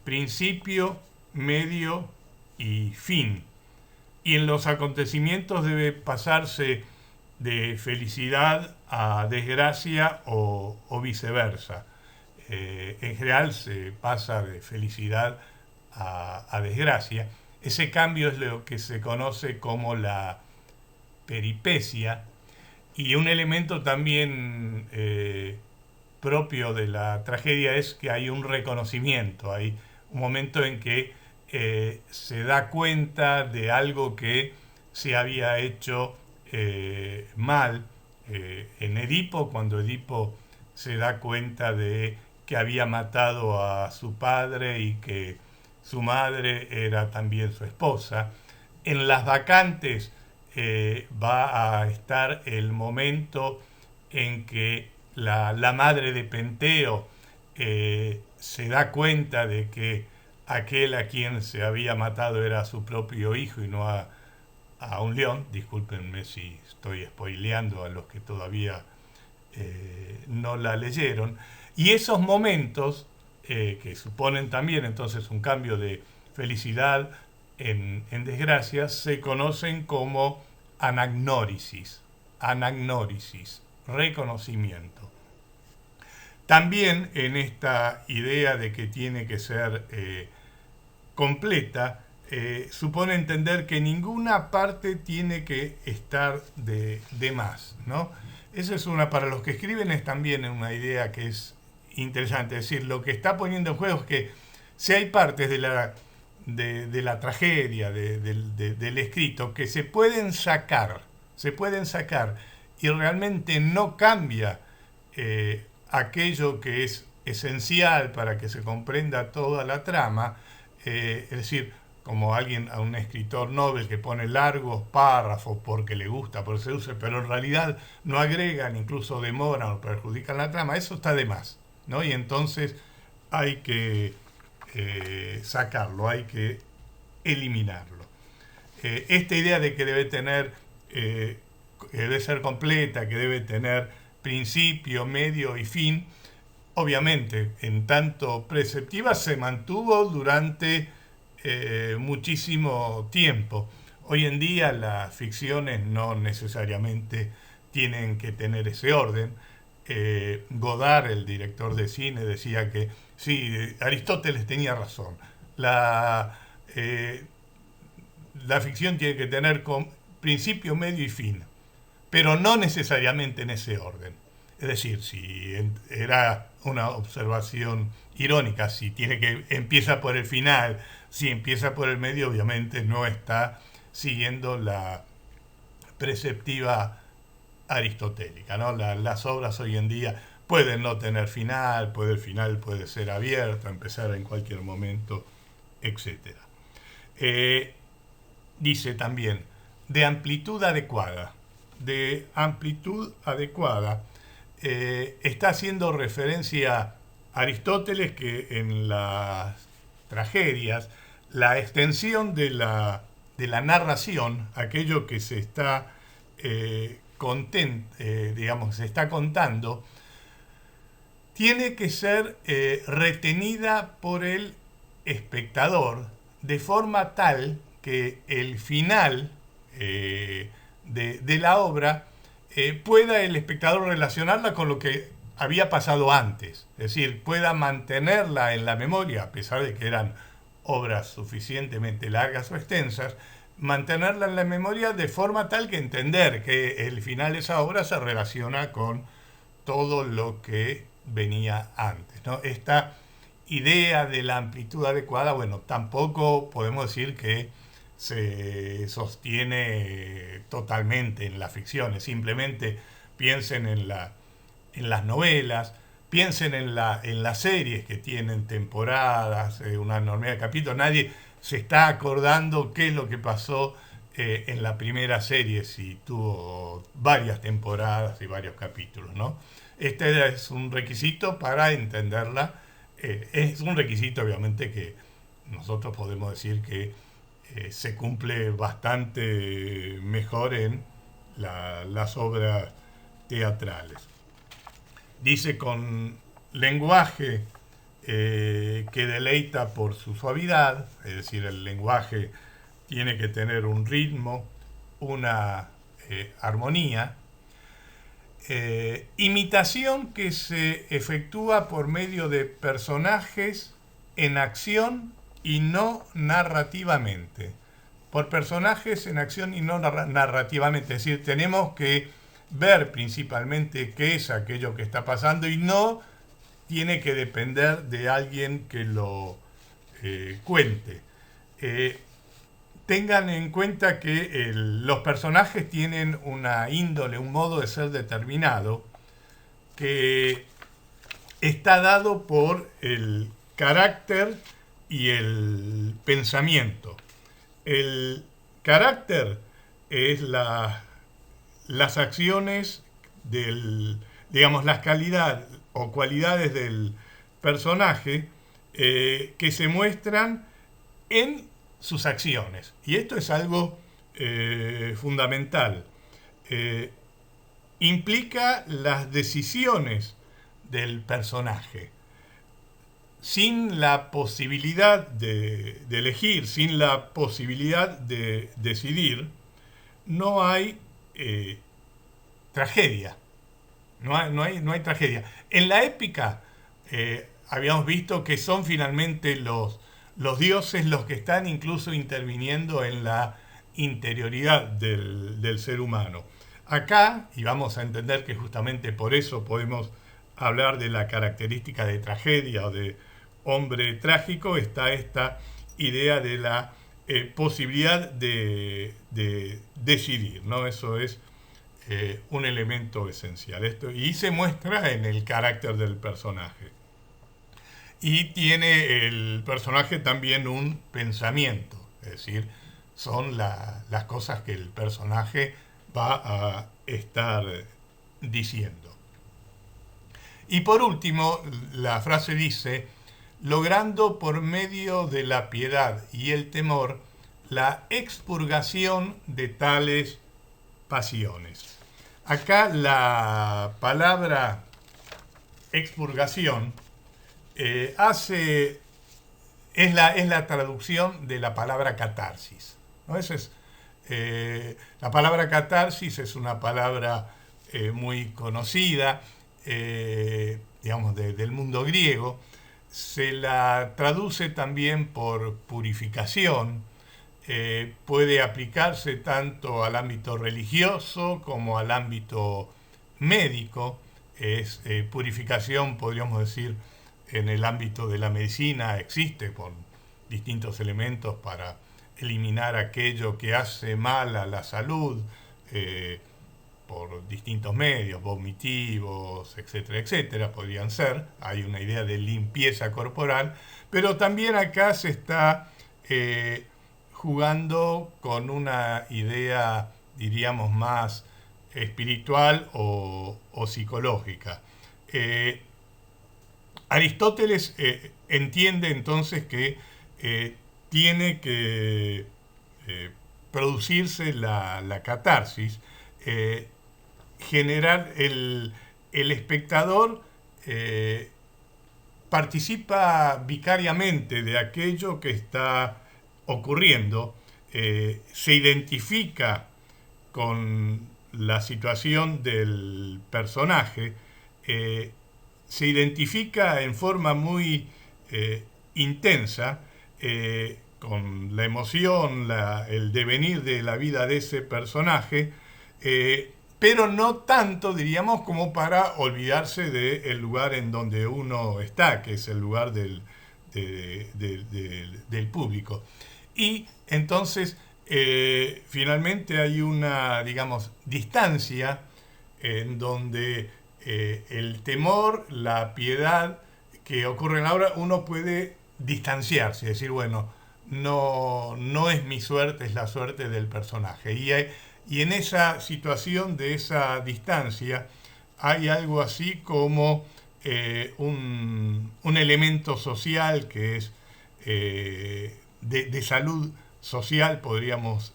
principio, medio y fin. Y en los acontecimientos debe pasarse de felicidad a desgracia o viceversa. En general se pasa de felicidad a desgracia. Ese cambio es lo que se conoce como la peripecia, y un elemento también propio de la tragedia es que hay un reconocimiento, hay un momento en que se da cuenta de algo que se había hecho mal. En Edipo, cuando Edipo se da cuenta de que había matado a su padre y que su madre era también su esposa. En Las Bacantes va a estar el momento en que la madre de Penteo se da cuenta de que aquel a quien se había matado era su propio hijo y no a un león. Discúlpenme si estoy spoileando a los que todavía no la leyeron. Y esos momentos, que suponen también entonces un cambio de felicidad en desgracia, se conocen como anagnórisis, reconocimiento. También en esta idea de que tiene que ser completa, supone entender que ninguna parte tiene que estar de más, ¿no? Esa es para los que escriben es también una idea que es interesante. Es decir, lo que está poniendo en juego es que si hay partes de la tragedia, del escrito, que se pueden sacar, y realmente no cambia aquello que es esencial para que se comprenda toda la trama, es decir, como a un escritor novel que pone largos párrafos porque le gusta, porque se usa, pero en realidad no agregan, incluso demoran o perjudican la trama, eso está de más, ¿no? Y entonces hay que sacarlo, hay que eliminarlo. Esta idea de que debe tener, que debe ser completa, que debe tener principio, medio y fin, obviamente, en tanto preceptiva, se mantuvo durante muchísimo tiempo. Hoy en día las ficciones no necesariamente tienen que tener ese orden. Godard, el director de cine, decía que sí, Aristóteles tenía razón. Eh, la ficción tiene que tener principio, medio y fin, pero no necesariamente en ese orden. Es decir, si era una observación irónica, si empieza por el final, si empieza por el medio, obviamente no está siguiendo la preceptiva aristotélica, ¿no? Las obras hoy en día pueden no tener final, el final puede ser abierto, empezar en cualquier momento, etc. Dice también, de amplitud adecuada. De amplitud adecuada. Está haciendo referencia a Aristóteles, que en las tragedias la extensión de la narración, aquello que se está, digamos, se está contando, tiene que ser retenida por el espectador de forma tal que el final de la obra pueda el espectador relacionarla con lo que había pasado antes, es decir, pueda mantenerla en la memoria, a pesar de que eran obras suficientemente largas o extensas, mantenerla en la memoria de forma tal que entender que el final de esa obra se relaciona con todo lo que venía antes, ¿no? Esta idea de la amplitud adecuada, bueno, tampoco podemos decir que se sostiene totalmente en las ficciones. Simplemente piensen en las novelas, piensen en las series que tienen temporadas, una enormidad de capítulos. Nadie se está acordando qué es lo que pasó en la primera serie, si tuvo varias temporadas y varios capítulos, ¿no? Este es un requisito para entenderla. Es un requisito, obviamente, que nosotros podemos decir que se cumple bastante mejor en las obras teatrales. Dice, con lenguaje que deleita por su suavidad, es decir, el lenguaje tiene que tener un ritmo, una armonía, imitación que se efectúa por medio de personajes en acción y no narrativamente. Por personajes en acción y no narrativamente. Es decir, tenemos que ver principalmente qué es aquello que está pasando y no tiene que depender de alguien que lo cuente. Tengan en cuenta que los personajes tienen una índole, un modo de ser determinado que está dado por el carácter y el pensamiento. El carácter es las acciones digamos, las calidades o cualidades del personaje que se muestran en sus acciones. Y esto es algo fundamental. Implica las decisiones del personaje. Sin la posibilidad de elegir, sin la posibilidad de decidir, no hay tragedia. No hay tragedia. En la épica habíamos visto que son finalmente los dioses los que están incluso interviniendo en la interioridad del ser humano. Acá, y vamos a entender que justamente por eso podemos hablar de la característica de tragedia o de hombre trágico, está esta idea de la posibilidad de decidir, ¿no? Eso es un elemento esencial. Y se muestra en el carácter del personaje. Y tiene el personaje también un pensamiento. es decir, son las cosas que el personaje va a estar diciendo. Y por último, la frase dice, logrando por medio de la piedad y el temor la expurgación de tales pasiones. Acá la palabra expurgación es la traducción de la palabra catarsis, ¿no? La palabra catarsis es una palabra muy conocida, digamos, del mundo griego. Se la traduce también por purificación. Puede aplicarse tanto al ámbito religioso como al ámbito médico. Es purificación, podríamos decir, en el ámbito de la medicina existe con distintos elementos para eliminar aquello que hace mal a la salud, por distintos medios, vomitivos, etcétera, etcétera, podrían ser. Hay una idea de limpieza corporal, pero también acá se está jugando con una idea, diríamos, más espiritual o psicológica. Aristóteles entiende entonces que tiene que producirse la catarsis, generar el espectador participa vicariamente de aquello que está ocurriendo, se identifica con la situación del personaje, se identifica en forma muy intensa con la emoción, el devenir de la vida de ese personaje, pero no tanto, diríamos, como para olvidarse del lugar en donde uno está, que es el lugar del público. Y entonces, finalmente hay una, digamos, distancia en donde el temor, la piedad que ocurre en la obra, uno puede distanciarse, decir, bueno, no es mi suerte, es la suerte del personaje. Y en esa situación de esa distancia hay algo así como un elemento social que es de salud social, podríamos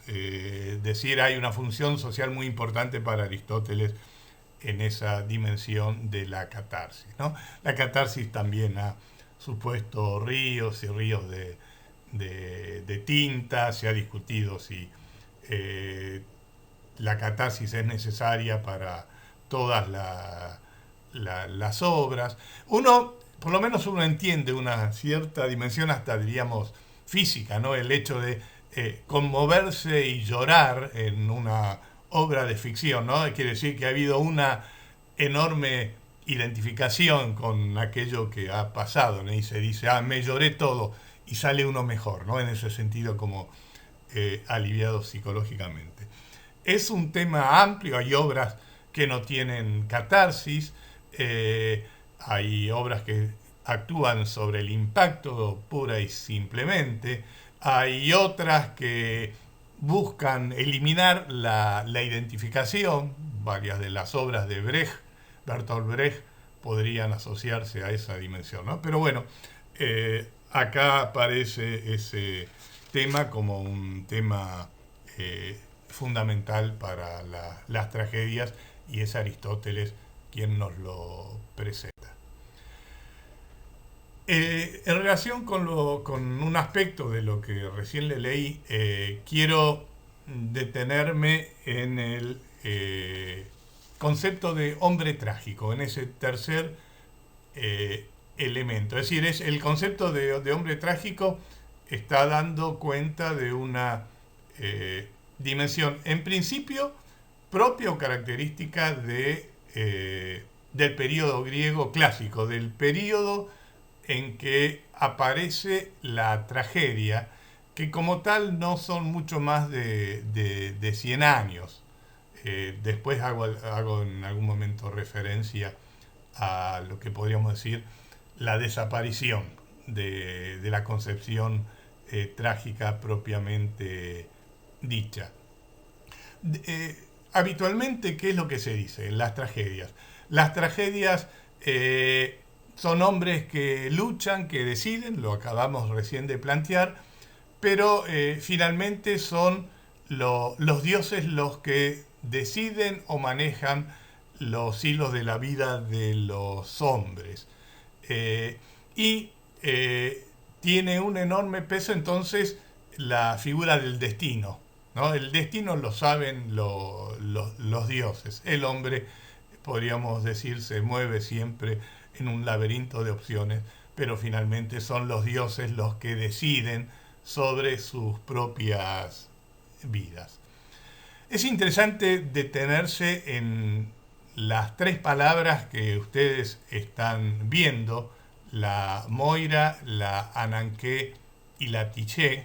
decir. Hay una función social muy importante para Aristóteles en esa dimensión de la catarsis, ¿no? La catarsis también ha supuesto ríos y ríos de tinta. Se ha discutido si la catarsis es necesaria para todas las obras. Por lo menos uno entiende una cierta dimensión, hasta diríamos física, ¿no? El hecho de conmoverse y llorar en una obra de ficción, ¿no? Quiere decir que ha habido una enorme identificación con aquello que ha pasado, ¿no? Y se dice, me lloré todo, y sale uno mejor, ¿no? En ese sentido, como aliviado psicológicamente. Es un tema amplio, hay obras que no tienen catarsis, hay obras que actúan sobre el impacto pura y simplemente, hay otras que buscan eliminar la identificación. Varias de las obras de Bertolt Brecht, podrían asociarse a esa dimensión, ¿no? Pero bueno, acá aparece ese tema como un tema fundamental para las tragedias, y es Aristóteles quien nos lo presenta. En relación con un aspecto de lo que recién le leí, quiero detenerme en el concepto de hombre trágico, en ese tercer elemento. Es decir, el concepto de hombre trágico está dando cuenta de una dimensión, en principio, propia o característica del periodo griego clásico, del periodo en que aparece la tragedia, que como tal no son mucho más de 100 años. Después hago en algún momento referencia a lo que podríamos decir la desaparición de la concepción trágica propiamente dicha. Habitualmente, ¿qué es lo que se dice en las tragedias? Las tragedias son hombres que luchan, que deciden, lo acabamos recién de plantear, pero finalmente son los dioses los que deciden o manejan los hilos de la vida de los hombres. Y tiene un enorme peso entonces la figura del destino, ¿no? El destino lo saben los dioses. El hombre, podríamos decir, se mueve siempre en un laberinto de opciones, pero finalmente son los dioses los que deciden sobre sus propias vidas. Es interesante detenerse en las tres palabras que ustedes están viendo, la Moira, la Ananké y la Tiché,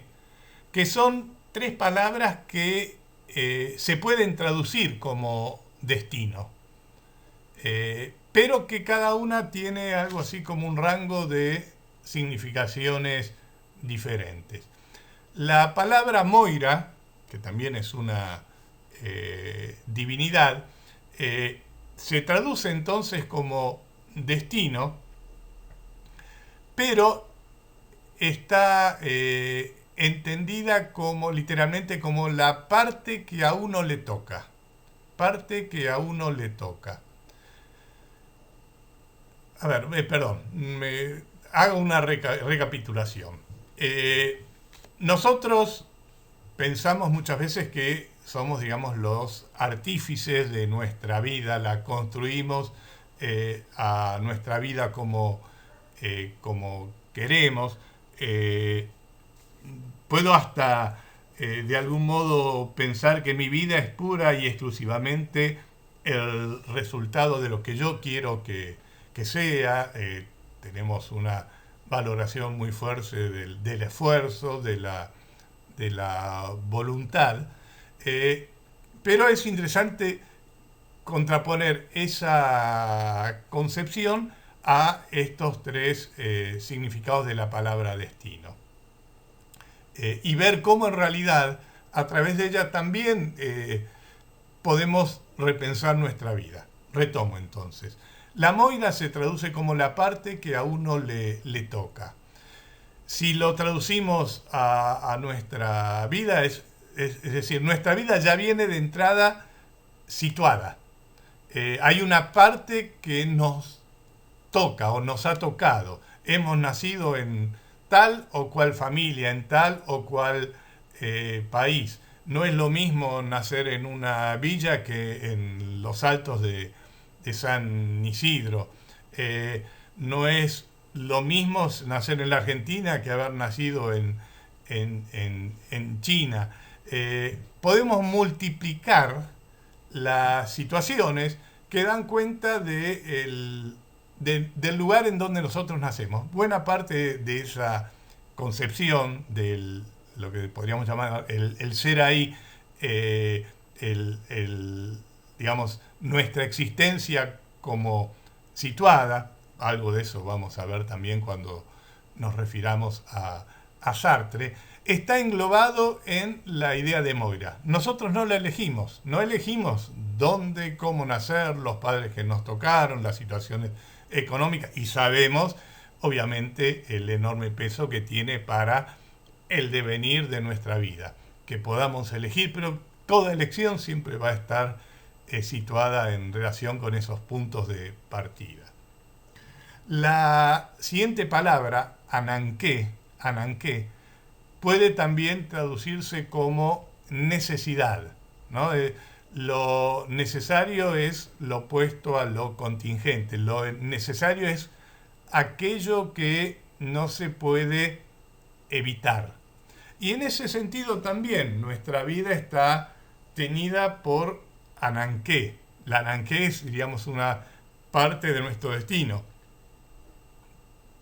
que son tres palabras que se pueden traducir como destino, pero que cada una tiene algo así como un rango de significaciones diferentes. La palabra Moira, que también es una divinidad, se traduce entonces como destino, pero está entendida como literalmente como la parte que a uno le toca. Parte que a uno le toca. A ver, perdón, hago una recapitulación. Nosotros pensamos muchas veces que somos, digamos, los artífices de nuestra vida, la construimos a nuestra vida como queremos. Puedo hasta de algún modo pensar que mi vida es pura y exclusivamente el resultado de lo que yo quiero que sea. Tenemos una valoración muy fuerte del esfuerzo, de la voluntad, pero es interesante contraponer esa concepción a estos tres significados de la palabra destino, y ver cómo en realidad a través de ella también podemos repensar nuestra vida. Retomo entonces. La Moira se traduce como la parte que a uno le toca. Si lo traducimos a nuestra vida, es decir, nuestra vida ya viene de entrada situada. Hay una parte que nos toca o nos ha tocado. Hemos nacido en tal o cual familia, en tal o cual país. No es lo mismo nacer en una villa que en los altos de San Isidro. No es lo mismo nacer en la Argentina que haber nacido en China. Podemos multiplicar las situaciones que dan cuenta del lugar en donde nosotros nacemos. Buena parte de esa concepción de lo que podríamos llamar el ser ahí, digamos, nuestra existencia como situada, algo de eso vamos a ver también cuando nos refiramos a Sartre, está englobado en la idea de Moira. Nosotros no la elegimos, no elegimos dónde, cómo nacer, los padres que nos tocaron, las situaciones económicas, y sabemos, obviamente, el enorme peso que tiene para el devenir de nuestra vida, que podamos elegir, pero toda elección siempre va a estar situada en relación con esos puntos de partida. La siguiente palabra, Ananké, puede también traducirse como necesidad, ¿no? Lo necesario es lo opuesto a lo contingente. Lo necesario es aquello que no se puede evitar. Y en ese sentido también nuestra vida está tenida por Ananké. La Ananké es, diríamos, una parte de nuestro destino.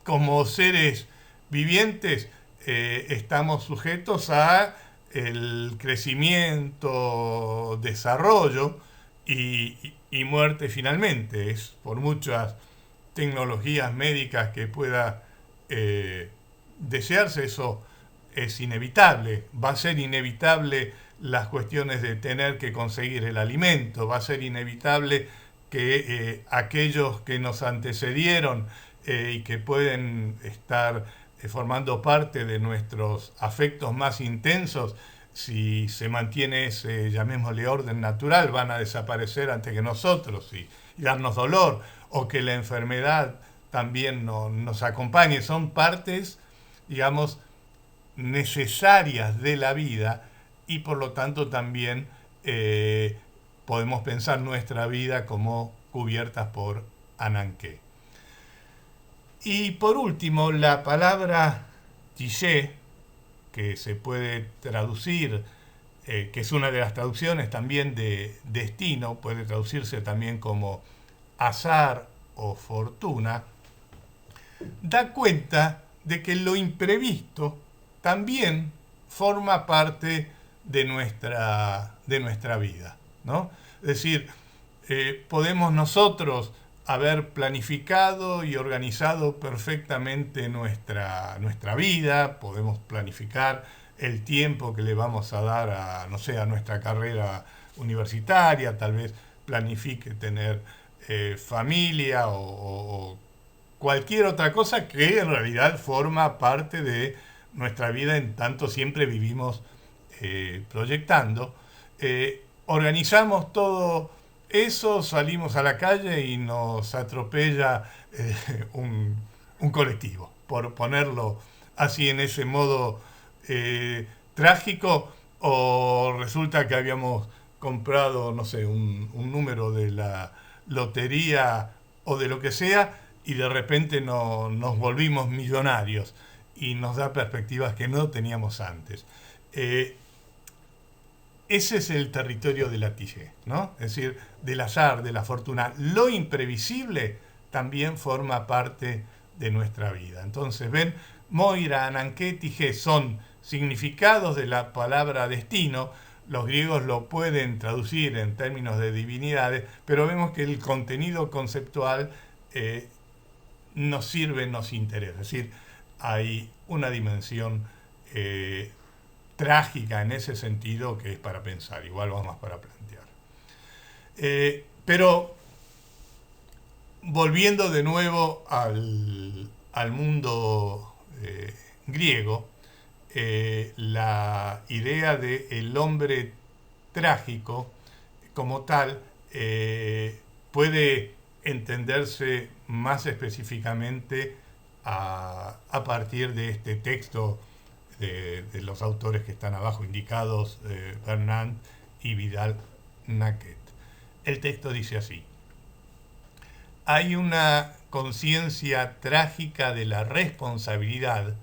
Como seres vivientes estamos sujetos a el crecimiento, desarrollo y muerte finalmente. Es por muchas tecnologías médicas que pueda desearse, eso es inevitable, va a ser inevitable las cuestiones de tener que conseguir el alimento, va a ser inevitable que aquellos que nos antecedieron y que pueden estar formando parte de nuestros afectos más intensos, si se mantiene ese, llamémosle, orden natural, van a desaparecer antes que nosotros y darnos dolor, o que la enfermedad también nos acompañe. Son partes, digamos, necesarias de la vida y por lo tanto también podemos pensar nuestra vida como cubiertas por Ananké. Y por último, la palabra tishé, que se puede traducir, que es una de las traducciones también de destino, puede traducirse también como azar o fortuna, da cuenta de que lo imprevisto también forma parte de nuestra vida, ¿no? Es decir, podemos nosotros haber planificado y organizado perfectamente nuestra vida, podemos planificar el tiempo que le vamos a dar a, no sé, a nuestra carrera universitaria, tal vez planifique tener familia o cualquier otra cosa que en realidad forma parte de nuestra vida en tanto siempre vivimos proyectando. Organizamos todo eso, salimos a la calle y nos atropella un colectivo, por ponerlo así en ese modo trágico, o resulta que habíamos comprado, no sé, un número de la lotería o de lo que sea, y de repente nos volvimos millonarios y nos da perspectivas que no teníamos antes. Ese es el territorio de la tijé, ¿no? Es decir, del azar, de la fortuna. Lo imprevisible también forma parte de nuestra vida. Entonces, ven, Moira, Ananké, tijé son significados de la palabra destino. Los griegos lo pueden traducir en términos de divinidades, pero vemos que el contenido conceptual nos sirve, nos interesa. Es decir, hay una dimensión trágica en ese sentido que es para pensar, igual vamos para plantear. Pero volviendo de nuevo al mundo griego, la idea del hombre trágico como tal puede entenderse más específicamente a partir de este texto de los autores que están abajo indicados, Bernard y Vidal-Naquet. El texto dice así: hay una conciencia trágica de la responsabilidad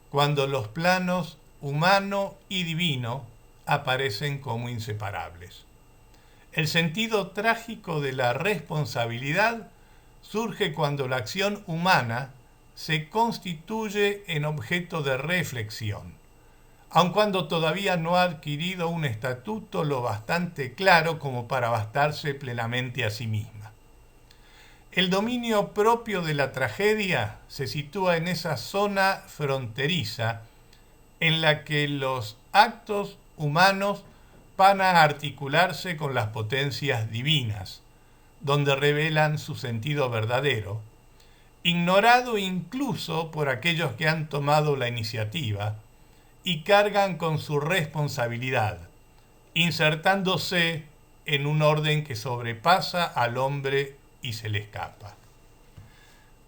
cuando los planos humano y divino aparecen como inseparables. El sentido trágico de la responsabilidad surge cuando la acción humana se constituye en objeto de reflexión, aun cuando todavía no ha adquirido un estatuto lo bastante claro como para bastarse plenamente a sí misma. El dominio propio de la tragedia se sitúa en esa zona fronteriza en la que los actos humanos van a articularse con las potencias divinas, donde revelan su sentido verdadero, ignorado incluso por aquellos que han tomado la iniciativa y cargan con su responsabilidad, insertándose en un orden que sobrepasa al hombre y se le escapa.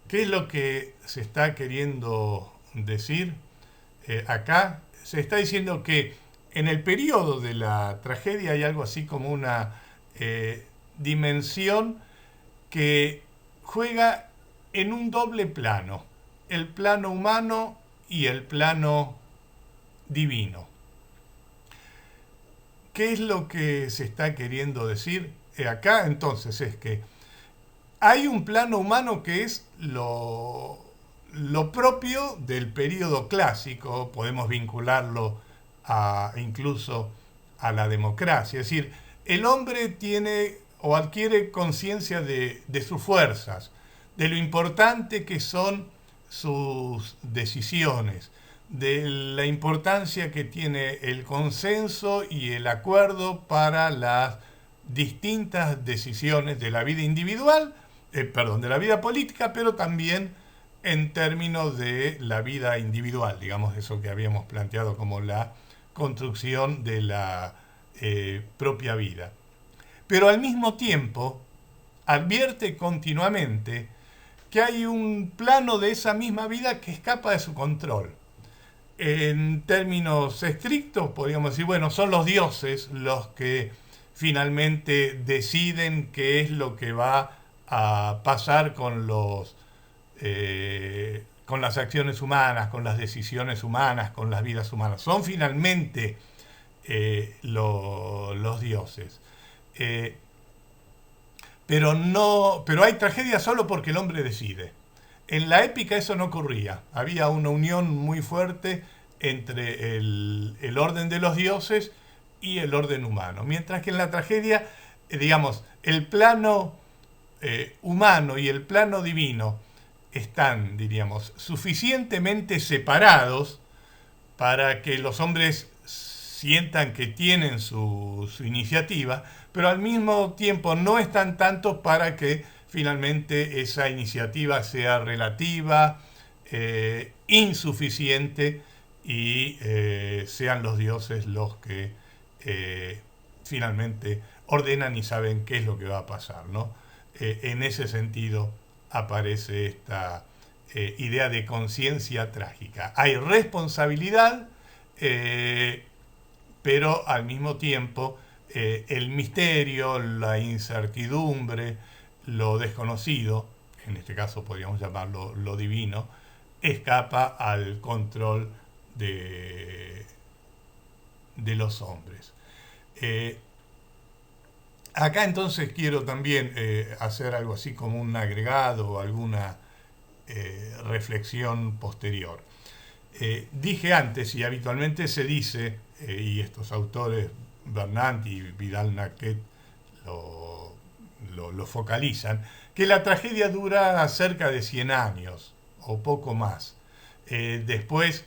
¿Qué es lo que se está queriendo decir acá? Se está diciendo que en el periodo de la tragedia hay algo así como una dimensión que juega en un doble plano, el plano humano y el plano divino. ¿Qué es lo que se está queriendo decir acá? Entonces es que hay un plano humano que es lo propio del periodo clásico, podemos vincularlo incluso a la democracia, es decir, el hombre tiene o adquiere conciencia de sus fuerzas, de lo importante que son sus decisiones, de la importancia que tiene el consenso y el acuerdo para las distintas decisiones de la vida individual, de la vida política, pero también en términos de la vida individual, digamos, eso que habíamos planteado como la construcción de la propia vida. Pero al mismo tiempo advierte continuamente que hay un plano de esa misma vida que escapa de su control. En términos estrictos, podríamos decir, bueno, son los dioses los que finalmente deciden qué es lo que va a pasar con las acciones humanas, con las decisiones humanas, con las vidas humanas. Son finalmente los dioses. Pero hay tragedia solo porque el hombre decide. En la épica eso no ocurría. Había una unión muy fuerte entre el orden de los dioses y el orden humano. Mientras que en la tragedia, digamos, el plano humano y el plano divino están, diríamos, suficientemente separados para que los hombres sientan que tienen su iniciativa, pero al mismo tiempo no están tanto para que finalmente esa iniciativa sea relativa, insuficiente y sean los dioses los que finalmente ordenan y saben qué es lo que va a pasar, ¿no? En ese sentido aparece esta idea de conciencia trágica. Hay responsabilidad, pero al mismo tiempo el misterio, la incertidumbre, lo desconocido, en este caso podríamos llamarlo lo divino, escapa al control de los hombres. Acá entonces quiero también hacer algo así como un agregado o alguna reflexión posterior. Dije antes, y habitualmente se dice, y estos autores, Bernat y Vidal-Naquet, lo focalizan, que la tragedia dura cerca de 100 años o poco más. Después,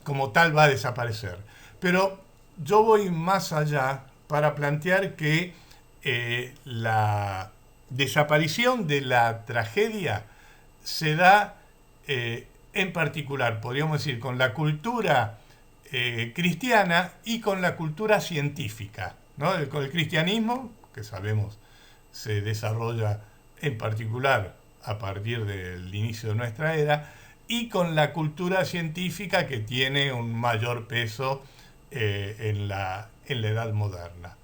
como tal, va a desaparecer. Pero yo voy más allá para plantear que la desaparición de la tragedia se da en particular, podríamos decir, con la cultura cristiana y con la cultura científica, ¿no? Con el cristianismo, que sabemos se desarrolla en particular a partir del inicio de nuestra era, y con la cultura científica que tiene un mayor peso en la edad moderna.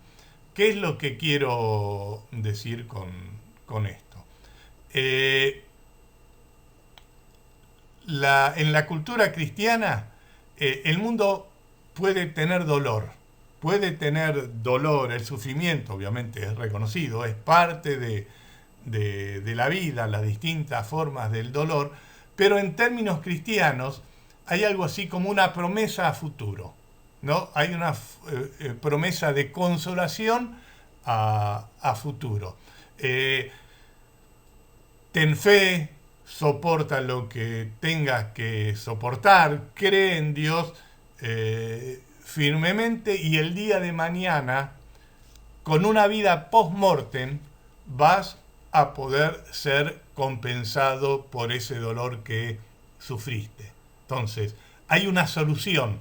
¿Qué es lo que quiero decir con esto? En la cultura cristiana, el mundo puede tener dolor, el sufrimiento obviamente es reconocido, es parte de la vida, las distintas formas del dolor, pero en términos cristianos hay algo así como una promesa a futuro, ¿no? Hay una promesa de consolación a futuro. Ten fe, soporta lo que tengas que soportar, cree en Dios firmemente y el día de mañana, con una vida post-mortem, vas a poder ser compensado por ese dolor que sufriste. Entonces, hay una solución.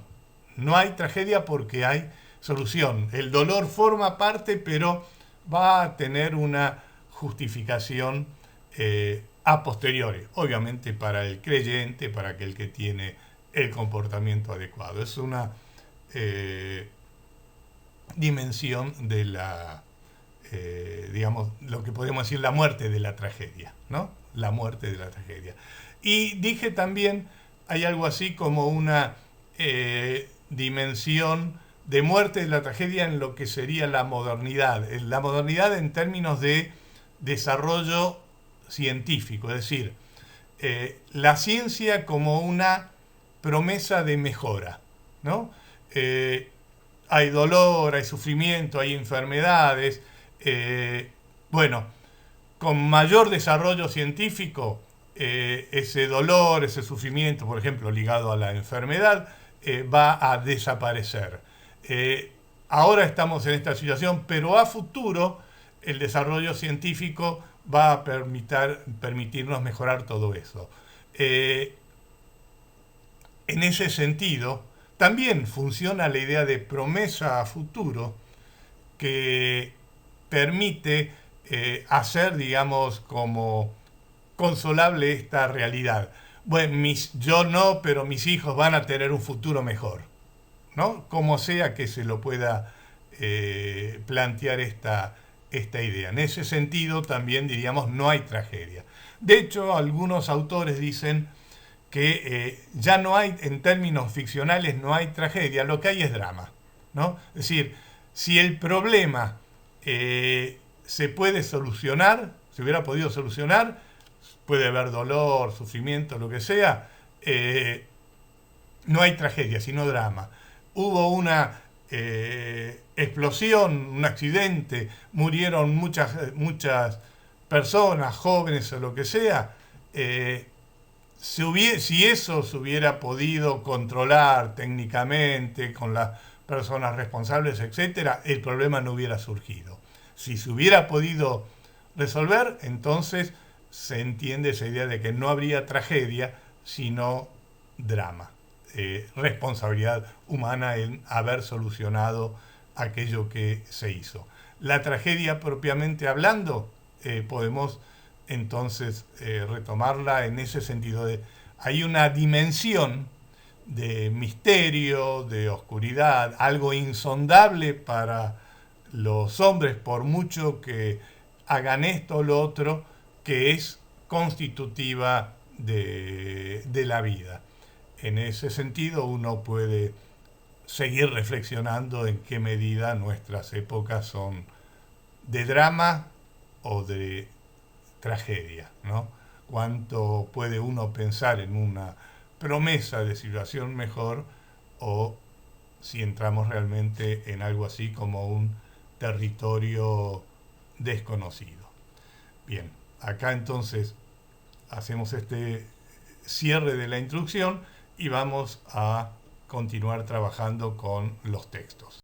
No hay tragedia porque hay solución. El dolor forma parte, pero va a tener una justificación a posteriori, obviamente para el creyente, para aquel que tiene el comportamiento adecuado. Es una dimensión de la, digamos, lo que podemos decir la muerte de la tragedia, ¿no? La muerte de la tragedia. Y dije también, hay algo así como una dimensión de muerte de la tragedia en lo que sería la modernidad. La modernidad en términos de desarrollo científico, es decir, la ciencia como una promesa de mejora, ¿no? Hay dolor, hay sufrimiento, hay enfermedades. Bueno, con mayor desarrollo científico ese dolor, ese sufrimiento, por ejemplo, ligado a la enfermedad, va a desaparecer. Ahora estamos en esta situación, pero a futuro el desarrollo científico va a permitirnos mejorar todo eso. En ese sentido, también funciona la idea de promesa a futuro que permite hacer, digamos, como consolable esta realidad. Bueno, yo no, pero mis hijos van a tener un futuro mejor, ¿no? Como sea que se lo pueda plantear esta idea. En ese sentido, también diríamos, no hay tragedia. De hecho, algunos autores dicen que ya no hay, en términos ficcionales, no hay tragedia, lo que hay es drama, ¿no? Es decir, si el problema se puede solucionar, se hubiera podido solucionar, puede haber dolor, sufrimiento, lo que sea, no hay tragedia, sino drama. Hubo una explosión, un accidente, murieron muchas personas, jóvenes o lo que sea. Si eso se hubiera podido controlar técnicamente con las personas responsables, etcétera, el problema no hubiera surgido. Si se hubiera podido resolver, entonces se entiende esa idea de que no habría tragedia, sino drama, responsabilidad humana en haber solucionado aquello que se hizo. La tragedia propiamente hablando, podemos entonces retomarla en ese sentido de hay una dimensión de misterio, de oscuridad, algo insondable para los hombres por mucho que hagan esto o lo otro, que es constitutiva de la vida. En ese sentido uno puede seguir reflexionando en qué medida nuestras épocas son de drama o de tragedia, ¿no? Cuánto puede uno pensar en una promesa de situación mejor o si entramos realmente en algo así como un territorio desconocido. Bien, acá entonces hacemos este cierre de la introducción y vamos a continuar trabajando con los textos.